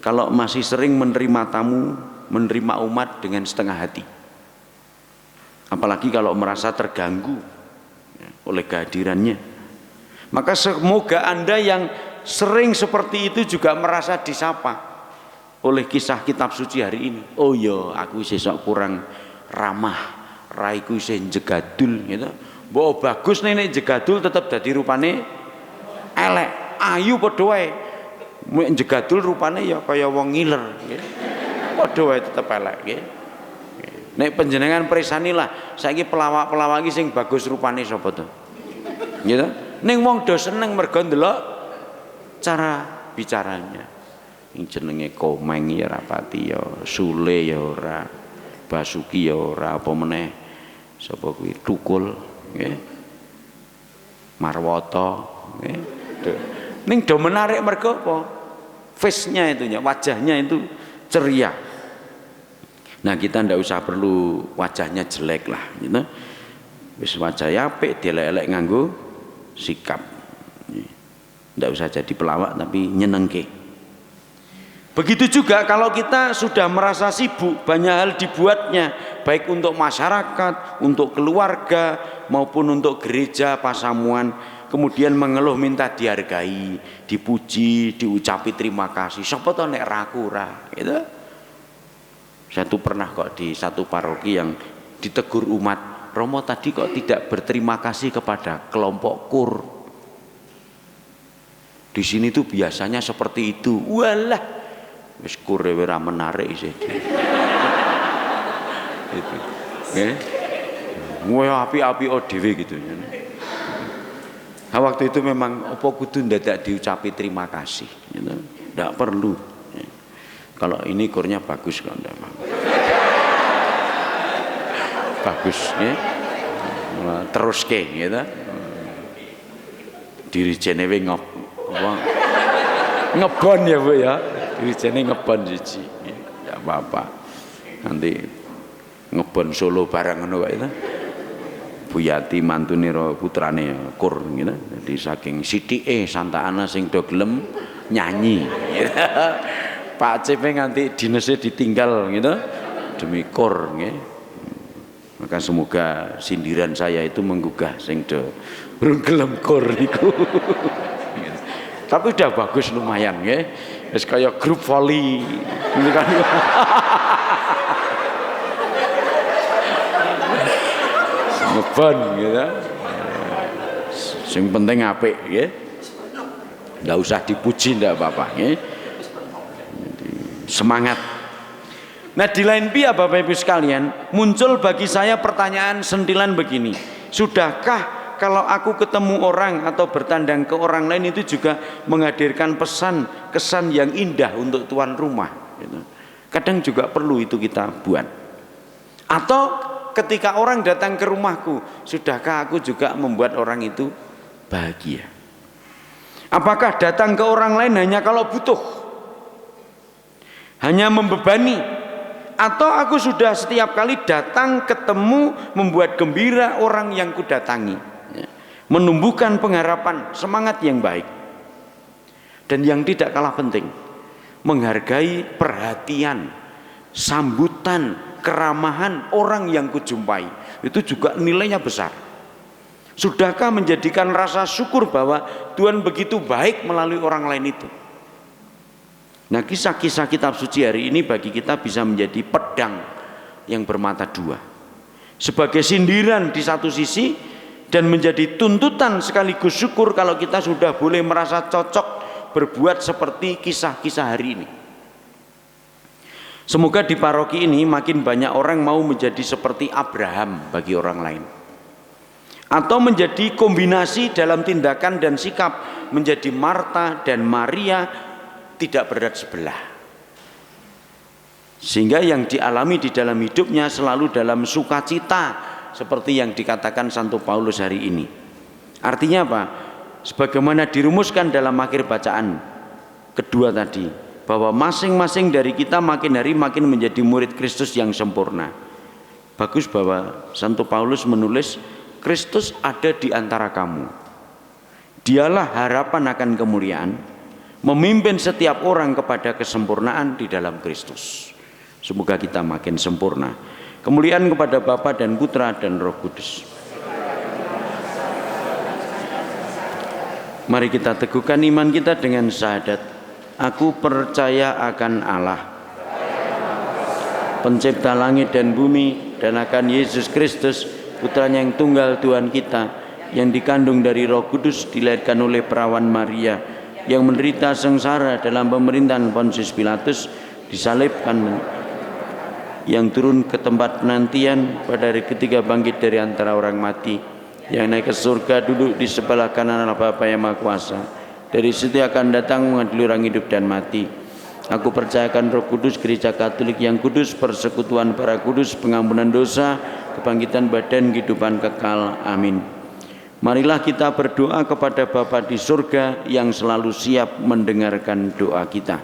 Kalau masih sering menerima tamu, menerima umat dengan setengah hati. Apalagi kalau merasa terganggu oleh kehadirannya. Maka semoga Anda yang sering seperti itu juga merasa disapa oleh kisah kitab suci hari ini. Oh iya, aku sesok kurang ramah, raiku isih jegadul gitu. Mbok bagus nek jegadul tetap dadi rupane elek, ayu padha wae. Nek jegadul rupane ya kaya wong ngiler nggih. Padha wae tetep elek nggih. Nek panjenengan presanilah saiki pelawak-pelawak iki sing bagus rupane sapa to? Nggih to? Ning wong do seneng mergo ndelok cara bicaranya. Sing jenenge Komeng ya rapati ya, Sule ya ora, Basuki ya ora, apa meneh sapa kuwi Tukul nggih. Marwoto nggih. Ning do menarik mergo apa? Face-nya itunya, wajahnya itu ceria. Nah, kita ndak usah perlu wajahnya jelek lah gitu. Wis wajah apik dielek-elek nganggo sikap. Ndak usah jadi pelawak tapi nyenengke. Begitu juga kalau kita sudah merasa sibuk, banyak hal dibuatnya, baik untuk masyarakat, untuk keluarga, maupun untuk gereja, pasamuan, kemudian mengeluh minta dihargai, dipuji, diucapi terima kasih. Sapa to nek raku ora, gitu. Saya tuh pernah kok di satu paroki yang ditegur umat, Romo tadi kok tidak berterima kasih kepada kelompok kur. Di sini tuh biasanya seperti itu. Walah, wis kure ora menarik sih. Itu. Nggih. Ngoyo api-api dhewe gitu ya. Nah, waktu itu memang apa kudu ndadak diucapi terima kasih gitu. Ndak perlu. Kalau ini kurnya bagus kok ndak. Bagus ya. Terus ke gitu. Dirijene we ngebon ya Bu ya. Dirijene ngebon siji. Ya apa-apa. Nanti ngebon Solo bareng ngono kok itu. Buyati mantune putrane kur gitu. Jadi saking sithike Santa Ana sing do gelem nyanyi. Pak Cip nganti dinese ditinggal gitu demi kur nggih. Maka semoga sindiran saya itu menggugah sing do urung gelem kur niku. Tapi udah bagus lumayan nggih. Wis kaya grup volley gitu kan. Ngebon gitu. Sing penting apik nggih. Ndak usah dipuji ndak apa-apa nggih. Semangat. Nah, di lain pihak Bapak Ibu sekalian, muncul bagi saya pertanyaan sentilan begini. Sudahkah kalau aku ketemu orang atau bertandang ke orang lain itu juga menghadirkan pesan, kesan yang indah untuk tuan rumah gitu. Kadang juga perlu itu kita buat. Atau ketika orang datang ke rumahku, sudahkah aku juga membuat orang itu bahagia? Apakah datang ke orang lain hanya kalau butuh? Hanya membebani, atau aku sudah setiap kali datang ketemu membuat gembira orang yang kudatangi, menumbuhkan pengharapan, semangat yang baik. Dan yang tidak kalah penting, menghargai perhatian, sambutan, keramahan orang yang kujumpai, itu juga nilainya besar. Sudahkah menjadikan rasa syukur bahwa Tuhan begitu baik melalui orang lain itu? Nah, kisah-kisah kitab suci hari ini bagi kita bisa menjadi pedang yang bermata dua. Sebagai sindiran di satu sisi dan menjadi tuntutan sekaligus syukur kalau kita sudah boleh merasa cocok berbuat seperti kisah-kisah hari ini. Semoga di paroki ini makin banyak orang mau menjadi seperti Abraham bagi orang lain. atau menjadi kombinasi dalam tindakan dan sikap, menjadi Marta dan Maria tidak berat sebelah, sehingga yang dialami di dalam hidupnya selalu dalam sukacita, seperti yang dikatakan Santo Paulus hari ini. Artinya apa? Sebagaimana dirumuskan dalam akhir bacaan kedua tadi, bahwa masing-masing dari kita makin hari makin menjadi murid Kristus yang sempurna. Bagus bahwa Santo Paulus menulis, Kristus ada di antara kamu. Dialah harapan akan kemuliaan, memimpin setiap orang kepada kesempurnaan di dalam Kristus. Semoga kita makin sempurna. Kemuliaan kepada Bapa dan Putra dan Roh Kudus. Mari kita teguhkan iman kita dengan syahadat. Aku percaya akan Allah, pencipta langit dan bumi, dan akan Yesus Kristus, Putranya yang tunggal Tuhan kita, yang dikandung dari Roh Kudus, dilahirkan oleh perawan Maria, yang menderita sengsara dalam pemerintahan Pontius Pilatus, disalibkan, yang turun ke tempat penantian, pada hari ketiga bangkit dari antara orang mati, yang naik ke surga, duduk di sebelah kanan Allah Bapa yang Maha Kuasa. Dari situ akan datang mengadili orang hidup dan mati. Aku percayakan Roh Kudus, Gereja Katolik yang kudus, persekutuan para kudus, pengampunan dosa, kebangkitan badan, kehidupan kekal. Amin. Marilah kita berdoa kepada Bapa di surga yang selalu siap mendengarkan doa kita.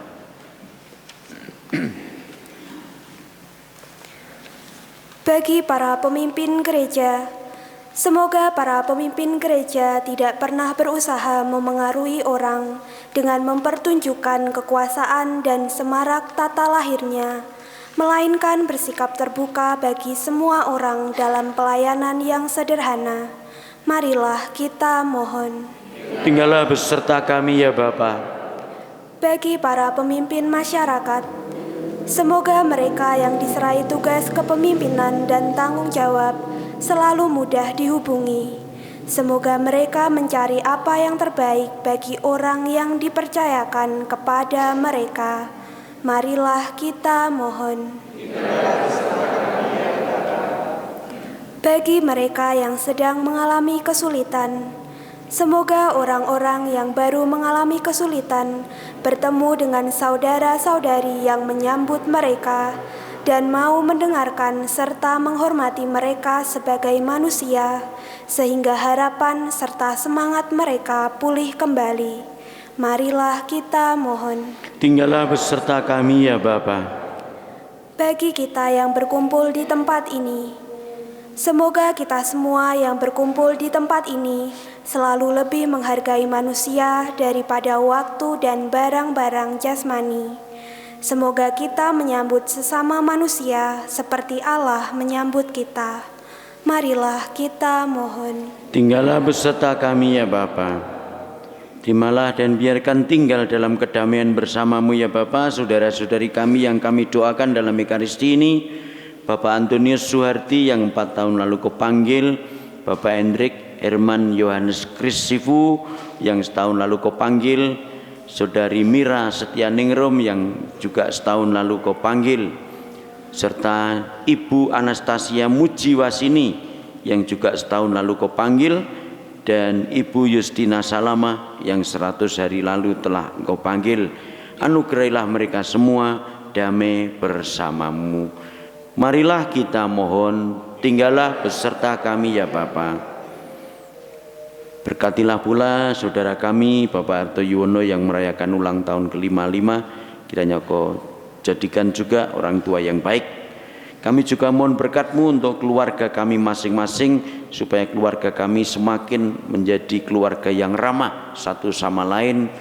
Bagi para pemimpin gereja, semoga para pemimpin gereja tidak pernah berusaha memengaruhi orang dengan mempertunjukkan kekuasaan dan semarak tata lahirnya, melainkan bersikap terbuka bagi semua orang dalam pelayanan yang sederhana. Marilah kita mohon. Tinggallah beserta kami ya Bapa. Bagi para pemimpin masyarakat, semoga mereka yang diserai tugas kepemimpinan dan tanggung jawab selalu mudah dihubungi. Semoga mereka mencari apa yang terbaik bagi orang yang dipercayakan kepada mereka. Marilah kita mohon. Bagi mereka yang sedang mengalami kesulitan, semoga orang-orang yang baru mengalami kesulitan bertemu dengan saudara-saudari yang menyambut mereka dan mau mendengarkan serta menghormati mereka sebagai manusia, sehingga harapan serta semangat mereka pulih kembali. Marilah kita mohon. Tinggallah beserta kami ya Bapa. Bagi kita yang berkumpul di tempat ini, semoga kita semua yang berkumpul di tempat ini selalu lebih menghargai manusia daripada waktu dan barang-barang jasmani. Semoga kita menyambut sesama manusia seperti Allah menyambut kita. Marilah kita mohon. Tinggallah beserta kami ya Bapa. Terimalah dan biarkan tinggal dalam kedamaian bersamamu ya Bapa, saudara-saudari kami yang kami doakan dalam Ekaristi ini. Bapak Antonius Suharti yang 4 tahun lalu kepanggil, Bapak Hendrik Herman Yohanes Krisifu yang setahun lalu kepanggil, Saudari Mira Setianingrum yang juga setahun lalu kepanggil, serta Ibu Anastasia Mujiwasini yang juga setahun lalu kepanggil, dan Ibu Justina Salama yang 100 hari lalu telah Engkau panggil. Anugerahilah mereka semua damai bersamamu. Marilah kita mohon, tinggallah beserta kami ya Bapa. Berkatilah pula saudara kami Bapak Arto Yuwono yang merayakan ulang tahun ke-55. Kiranya Kau jadikan juga orang tua yang baik. Kami juga mohon berkat-Mu untuk keluarga kami masing-masing, supaya keluarga kami semakin menjadi keluarga yang ramah satu sama lain,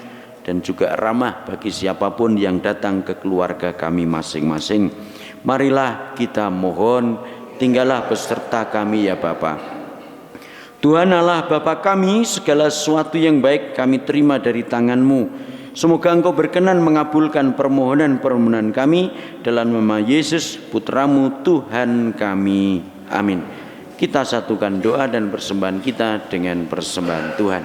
dan juga ramah bagi siapapun yang datang ke keluarga kami masing-masing. Marilah kita mohon, tinggallah beserta kami ya Bapa. Tuhan Allah Bapa kami, segala sesuatu yang baik kami terima dari tangan-Mu. Semoga Engkau berkenan mengabulkan permohonan-permohonan kami dalam nama Yesus Putra-Mu Tuhan kami. Amin. Kita satukan doa dan persembahan kita dengan persembahan Tuhan.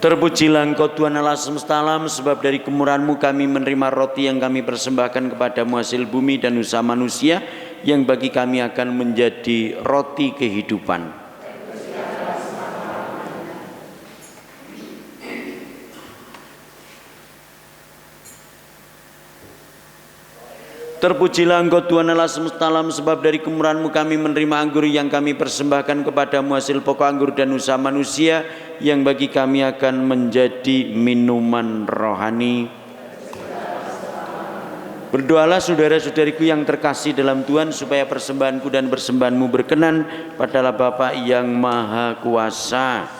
Terpujilah Engkau Tuhan Allah semesta alam, sebab dari kemurahan-Mu kami menerima roti yang kami persembahkan kepadamu hasil bumi dan usaha manusia, yang bagi kami akan menjadi roti kehidupan. Terpujilah Engkau Tuhan Allah semesta alam, sebab dari kemurahan-Mu kami menerima anggur yang kami persembahkan kepadamu hasil pokok anggur dan usaha manusia, yang bagi kami akan menjadi minuman rohani. Berdoalah saudara-saudariku yang terkasih dalam Tuhan, supaya persembahanku dan persembahanmu berkenan padalah Bapa yang Maha Kuasa.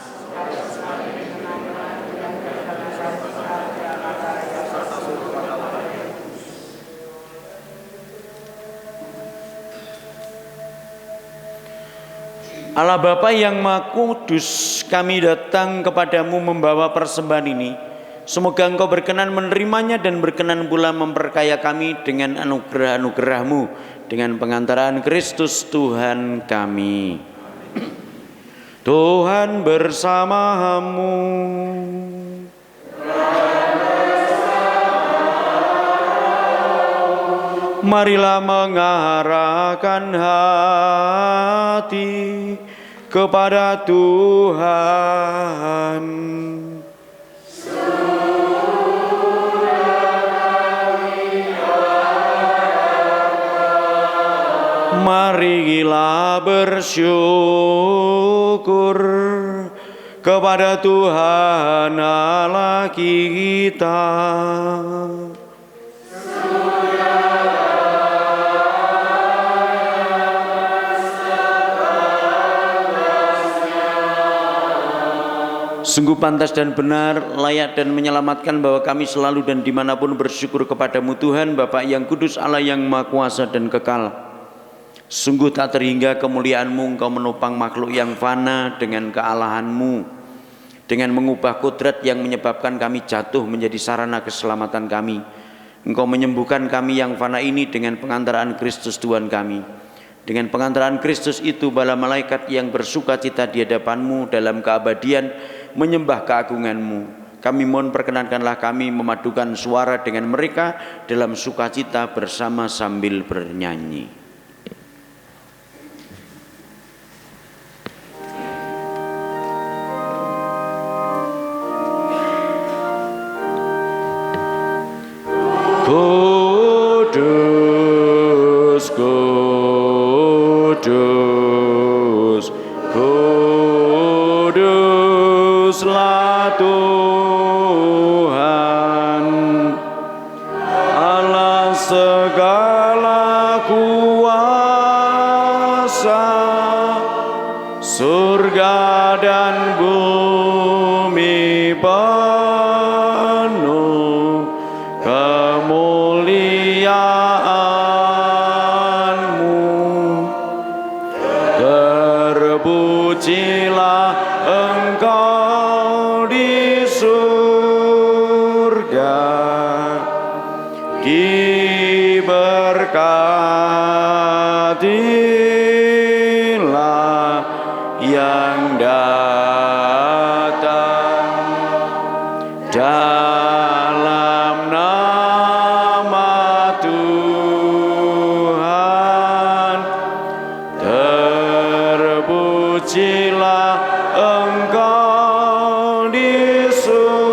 Allah Bapa yang Maha Kudus, kami datang kepadamu membawa persembahan ini. Semoga Engkau berkenan menerimanya dan berkenan pula memperkaya kami dengan anugerah-anugerah-Mu, dengan pengantaran Kristus Tuhan kami. Tuhan bersamamu. Marilah mengarahkan hati kepada Tuhan. Marilah bersyukur kepada Tuhan Allah kita. Sungguh pantas dan benar, layak dan menyelamatkan bahwa kami selalu dan dimanapun bersyukur kepadamu Tuhan, Bapa yang kudus, Allah yang maha kuasa dan kekal. Sungguh tak terhingga kemuliaan-Mu, Engkau menopang makhluk yang fana dengan kealahan-Mu, dengan mengubah kodrat yang menyebabkan kami jatuh menjadi sarana keselamatan kami. Engkau menyembuhkan kami yang fana ini dengan pengantaraan Kristus Tuhan kami. Dengan pengantaran Kristus itu, bala malaikat yang bersuka cita di hadapan-Mu dalam keabadian menyembah keagungan-Mu. Kami mohon perkenankanlah kami memadukan suara dengan mereka dalam sukacita bersama sambil bernyanyi. Kudus, kudus, kuduslah Tuhan Allah segala kuasa, surga dan bumi penuh kemuliaan-Mu. Terpujilah Engkau di surga, diberkatilah yang datang dalam nama Tuhan. Terpujilah Engkau di surga.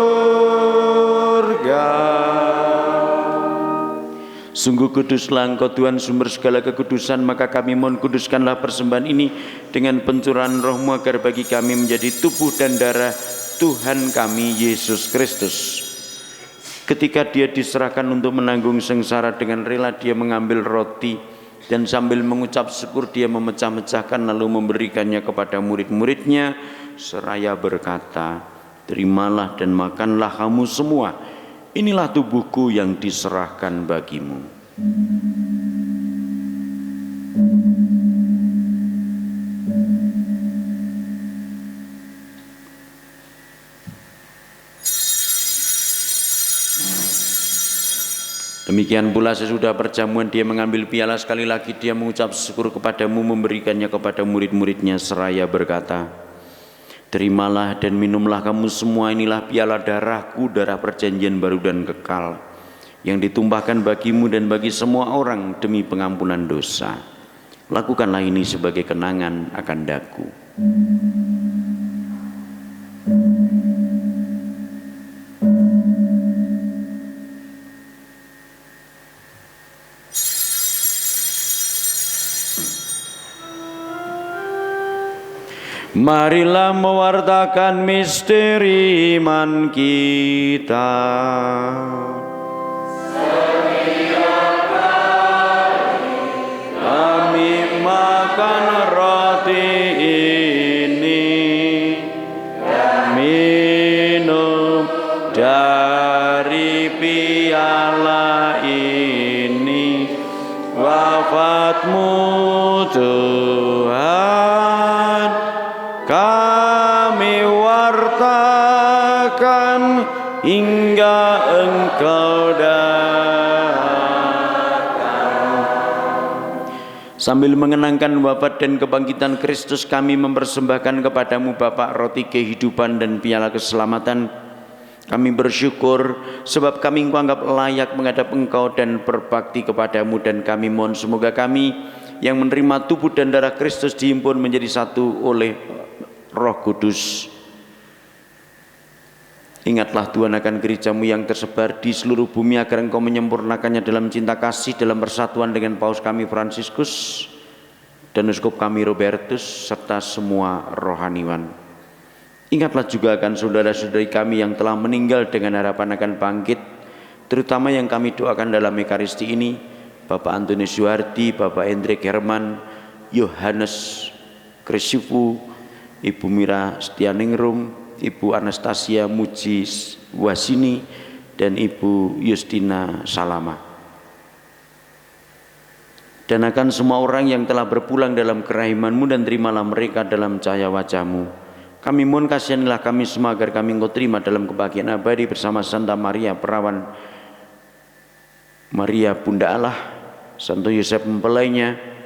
Sungguh kuduslah Engkau Tuhan, sumber segala kekudusan, maka kami mohon kuduskanlah persembahan ini dengan pencurahan Roh-Mu, agar bagi kami menjadi tubuh dan darah Tuhan kami Yesus Kristus. Ketika Dia diserahkan untuk menanggung sengsara, dengan rela Dia mengambil roti dan sambil mengucap syukur Dia memecah-mecahkan lalu memberikannya kepada murid-muridnya seraya berkata, "Terimalah dan makanlah kamu semua, inilah tubuhku yang diserahkan bagimu." Demikian pula sesudah perjamuan Dia mengambil piala, sekali lagi Dia mengucap syukur kepadamu, memberikannya kepada murid-muridnya seraya berkata, Terimalah dan minumlah kamu semua, inilah piala darahku, darah perjanjian baru dan kekal, yang ditumpahkan bagimu dan bagi semua orang demi pengampunan dosa. Lakukanlah ini sebagai kenangan akan daku. Marilah mewartakan misteri iman kita. Setiap hari kami makan roti ini dan minum dari piala ini, wafatmu Tuhan kami wartakan hingga Engkau datang. Sambil mengenangkan wafat dan kebangkitan Kristus, kami mempersembahkan kepadamu Bapa roti kehidupan dan piala keselamatan. Kami bersyukur sebab kami Engkau anggap layak menghadap Engkau dan berbakti kepadamu, dan kami mohon semoga kami yang menerima tubuh dan darah Kristus dihimpun menjadi satu oleh Roh Kudus. Ingatlah Tuhan akan gerejamu yang tersebar di seluruh bumi, agar Engkau menyempurnakannya dalam cinta kasih, dalam persatuan dengan Paus kami Fransiskus dan Uskup kami Robertus serta semua rohaniwan. Ingatlah juga akan saudara-saudari kami yang telah meninggal dengan harapan akan bangkit, terutama yang kami doakan dalam Ekaristi ini, Bapak Antonius Yuhardi, Bapak Hendrik Herman, Yohanes Krisifu, Ibu Mira Setianingrum, Ibu Anastasia Muji Wasini, dan Ibu Justina Salama. Dan akan semua orang yang telah berpulang dalam kerahiman-Mu, dan terimalah mereka dalam cahaya wajah-Mu. Kami mohon kasihanilah kami semua agar kami Engkau terima dalam kebahagiaan abadi bersama Santa Maria Perawan, Maria Bunda Allah, Santo Yosef mempelainya,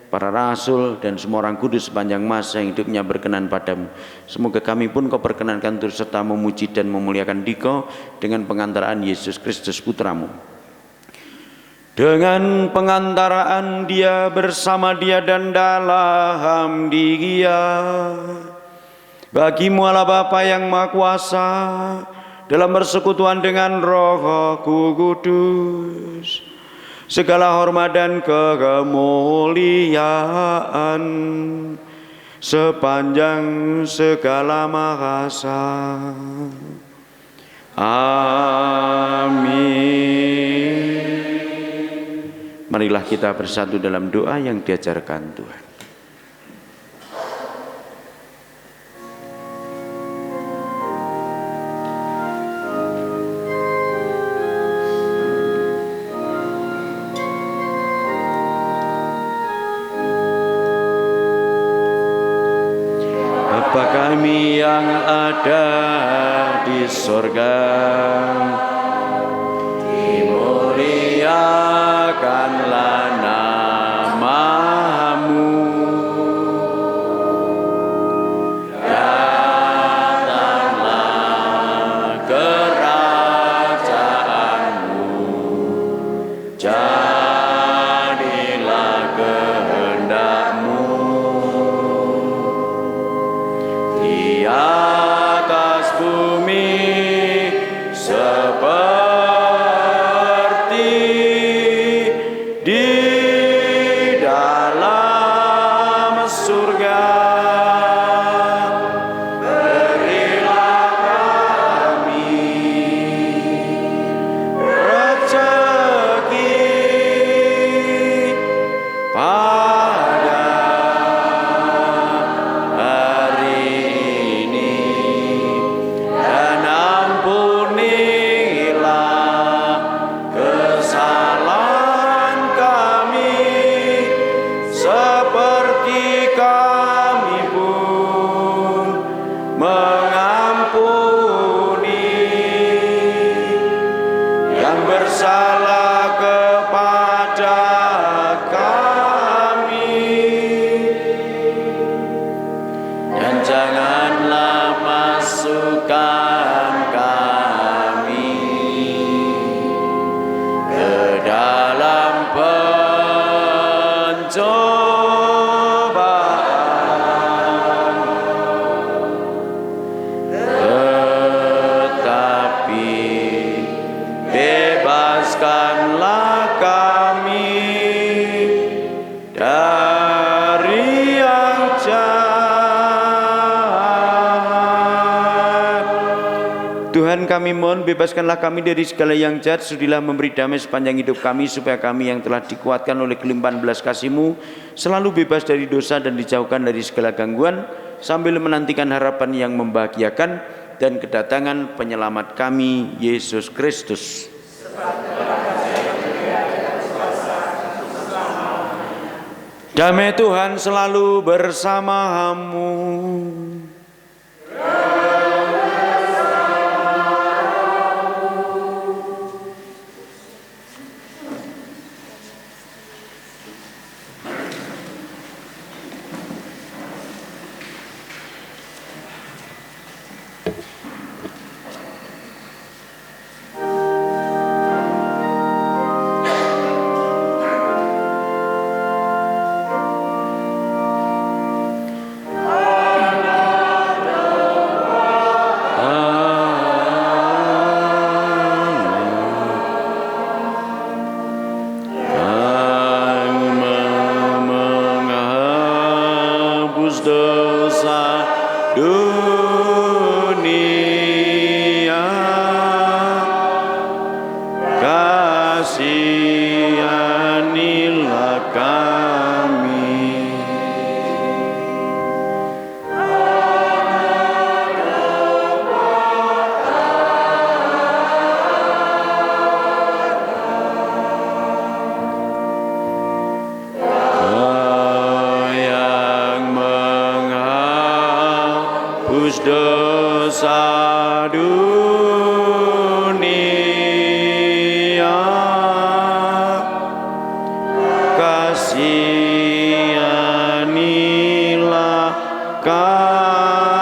para rasul, dan semua orang kudus sepanjang masa yang hidupnya berkenan padamu. Semoga kami pun Kau perkenankan turut serta memuji dan memuliakan Dikau dengan pengantaraan Yesus Kristus Putramu. Dengan pengantaraan Dia, bersama Dia, dan dalam Dia, bagi-Mu Allah Bapa yang Maha Kuasa, dalam persekutuan dengan Roh Kudus, segala hormat dan kemuliaan sepanjang segala masa. Amin. Marilah kita bersatu dalam doa yang diajarkan Tuhan. Kami yang ada di sorga, dimuliakanlah nama-Mu, datanglah kerajaan-Mu, jadilah kehendak-Mu di atas bumi seperti di dalam surga. Berilah kami rezeki pada hari ini, dan ampunilah kesalahan kami tetapi bebaskanlah kami dari yang jahat. Tuhan, kami mohon bebaskanlah kami dari segala yang jahat. Sudilah memberi damai sepanjang hidup kami, supaya kami yang telah dikuatkan oleh kelimpahan belas kasih-Mu selalu bebas dari dosa dan dijauhkan dari segala gangguan, sambil menantikan harapan yang membahagiakan dan kedatangan penyelamat kami, Yesus Kristus. Damai Tuhan selalu bersamamu. Dosa dunia, kasihanilah kami.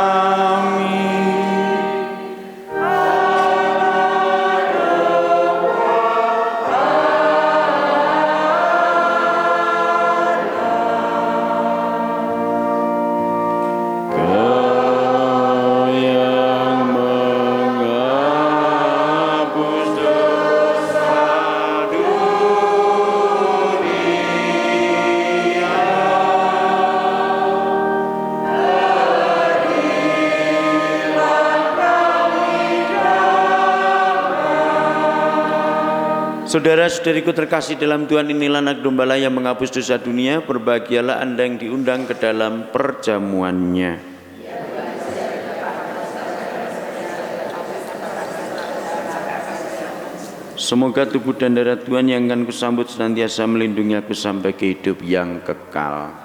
Saudara-saudariku terkasih dalam Tuhan, inilah anak domba yang menghapus dosa dunia. Berbahagialah Anda yang diundang ke dalam perjamuannya. Semoga tubuh dan darah Tuhan yang akan kusambut senantiasa melindungi aku sampai ke hidup yang kekal.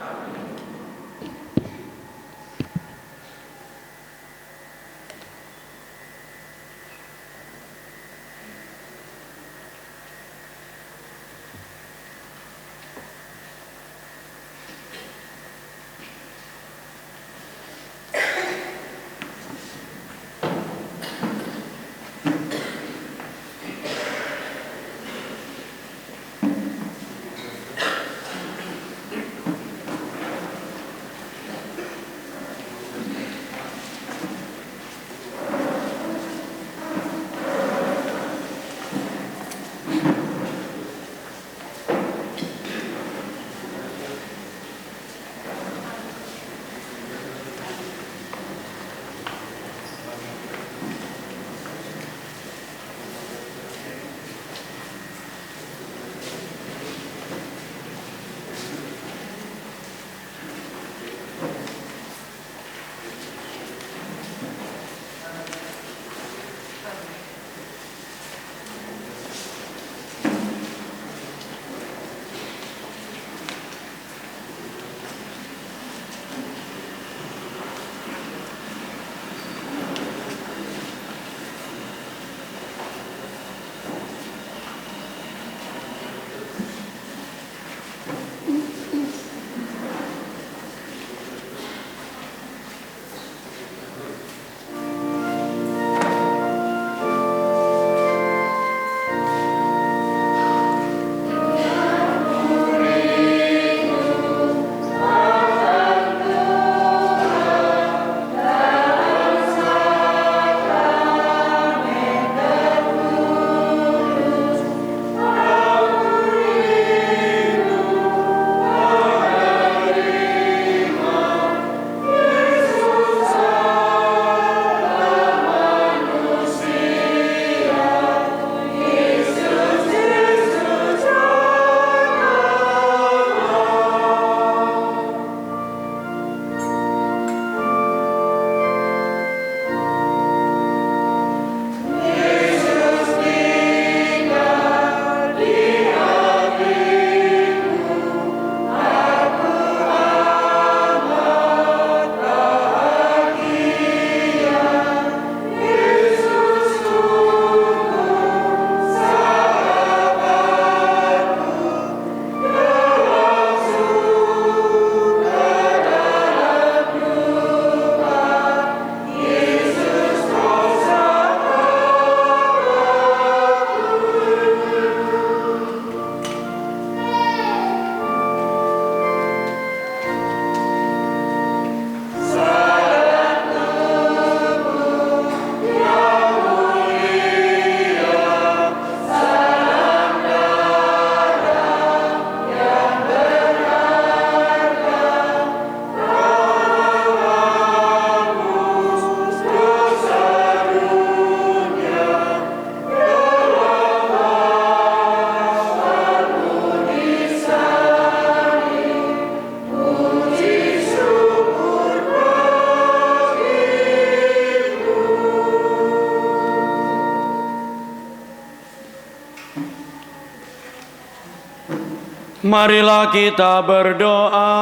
Marilah kita berdoa.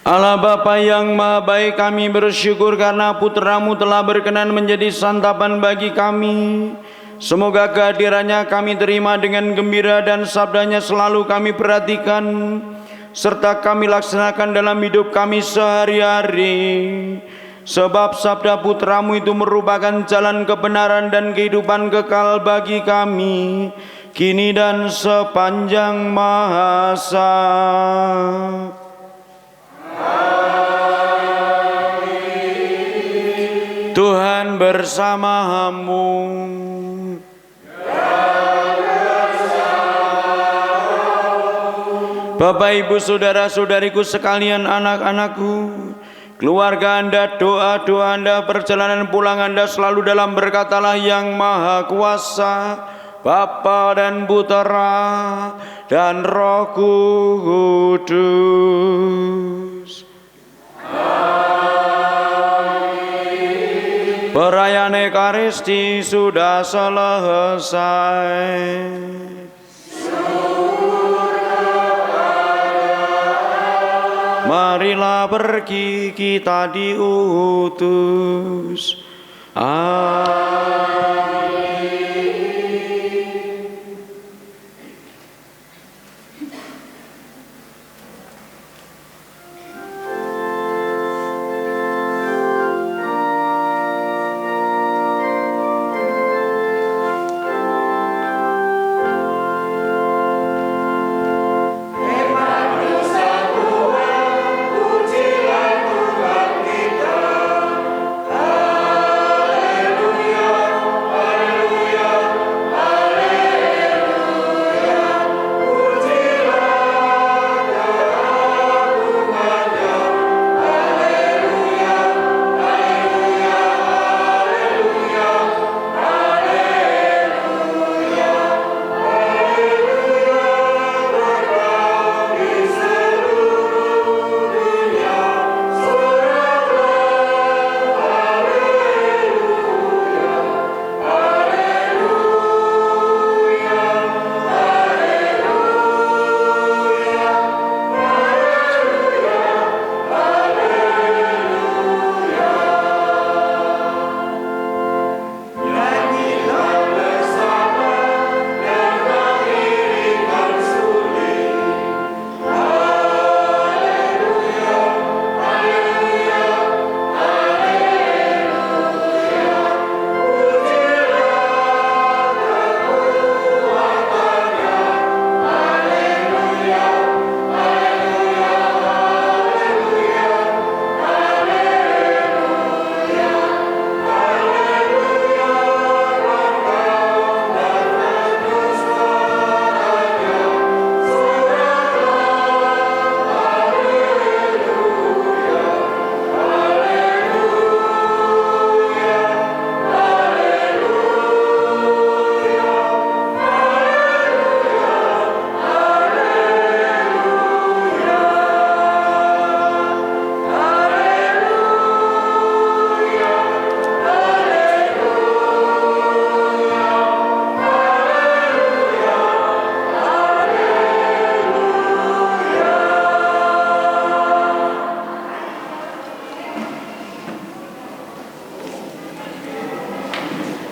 Allah Bapa yang Maha Baik, kami bersyukur karena Putra-Mu telah berkenan menjadi santapan bagi kami. Semoga kehadirannya kami terima dengan gembira dan sabdanya selalu kami perhatikan, serta kami laksanakan dalam hidup kami sehari-hari. Sebab sabda Putra-Mu itu merupakan jalan kebenaran dan kehidupan kekal bagi kami, kini dan sepanjang masa. Amin. Tuhan bersamamu. Bapak, Ibu, saudara-saudariku sekalian, anak-anakku, keluarga Anda, doa-doa Anda, perjalanan pulang Anda selalu dalam berkat Allah yang Maha Kuasa, Bapa dan Putera dan Roh Kudus. Amin. Perayaan Ekaristi sudah selesai. Marilah pergi, kita diutus. Amin.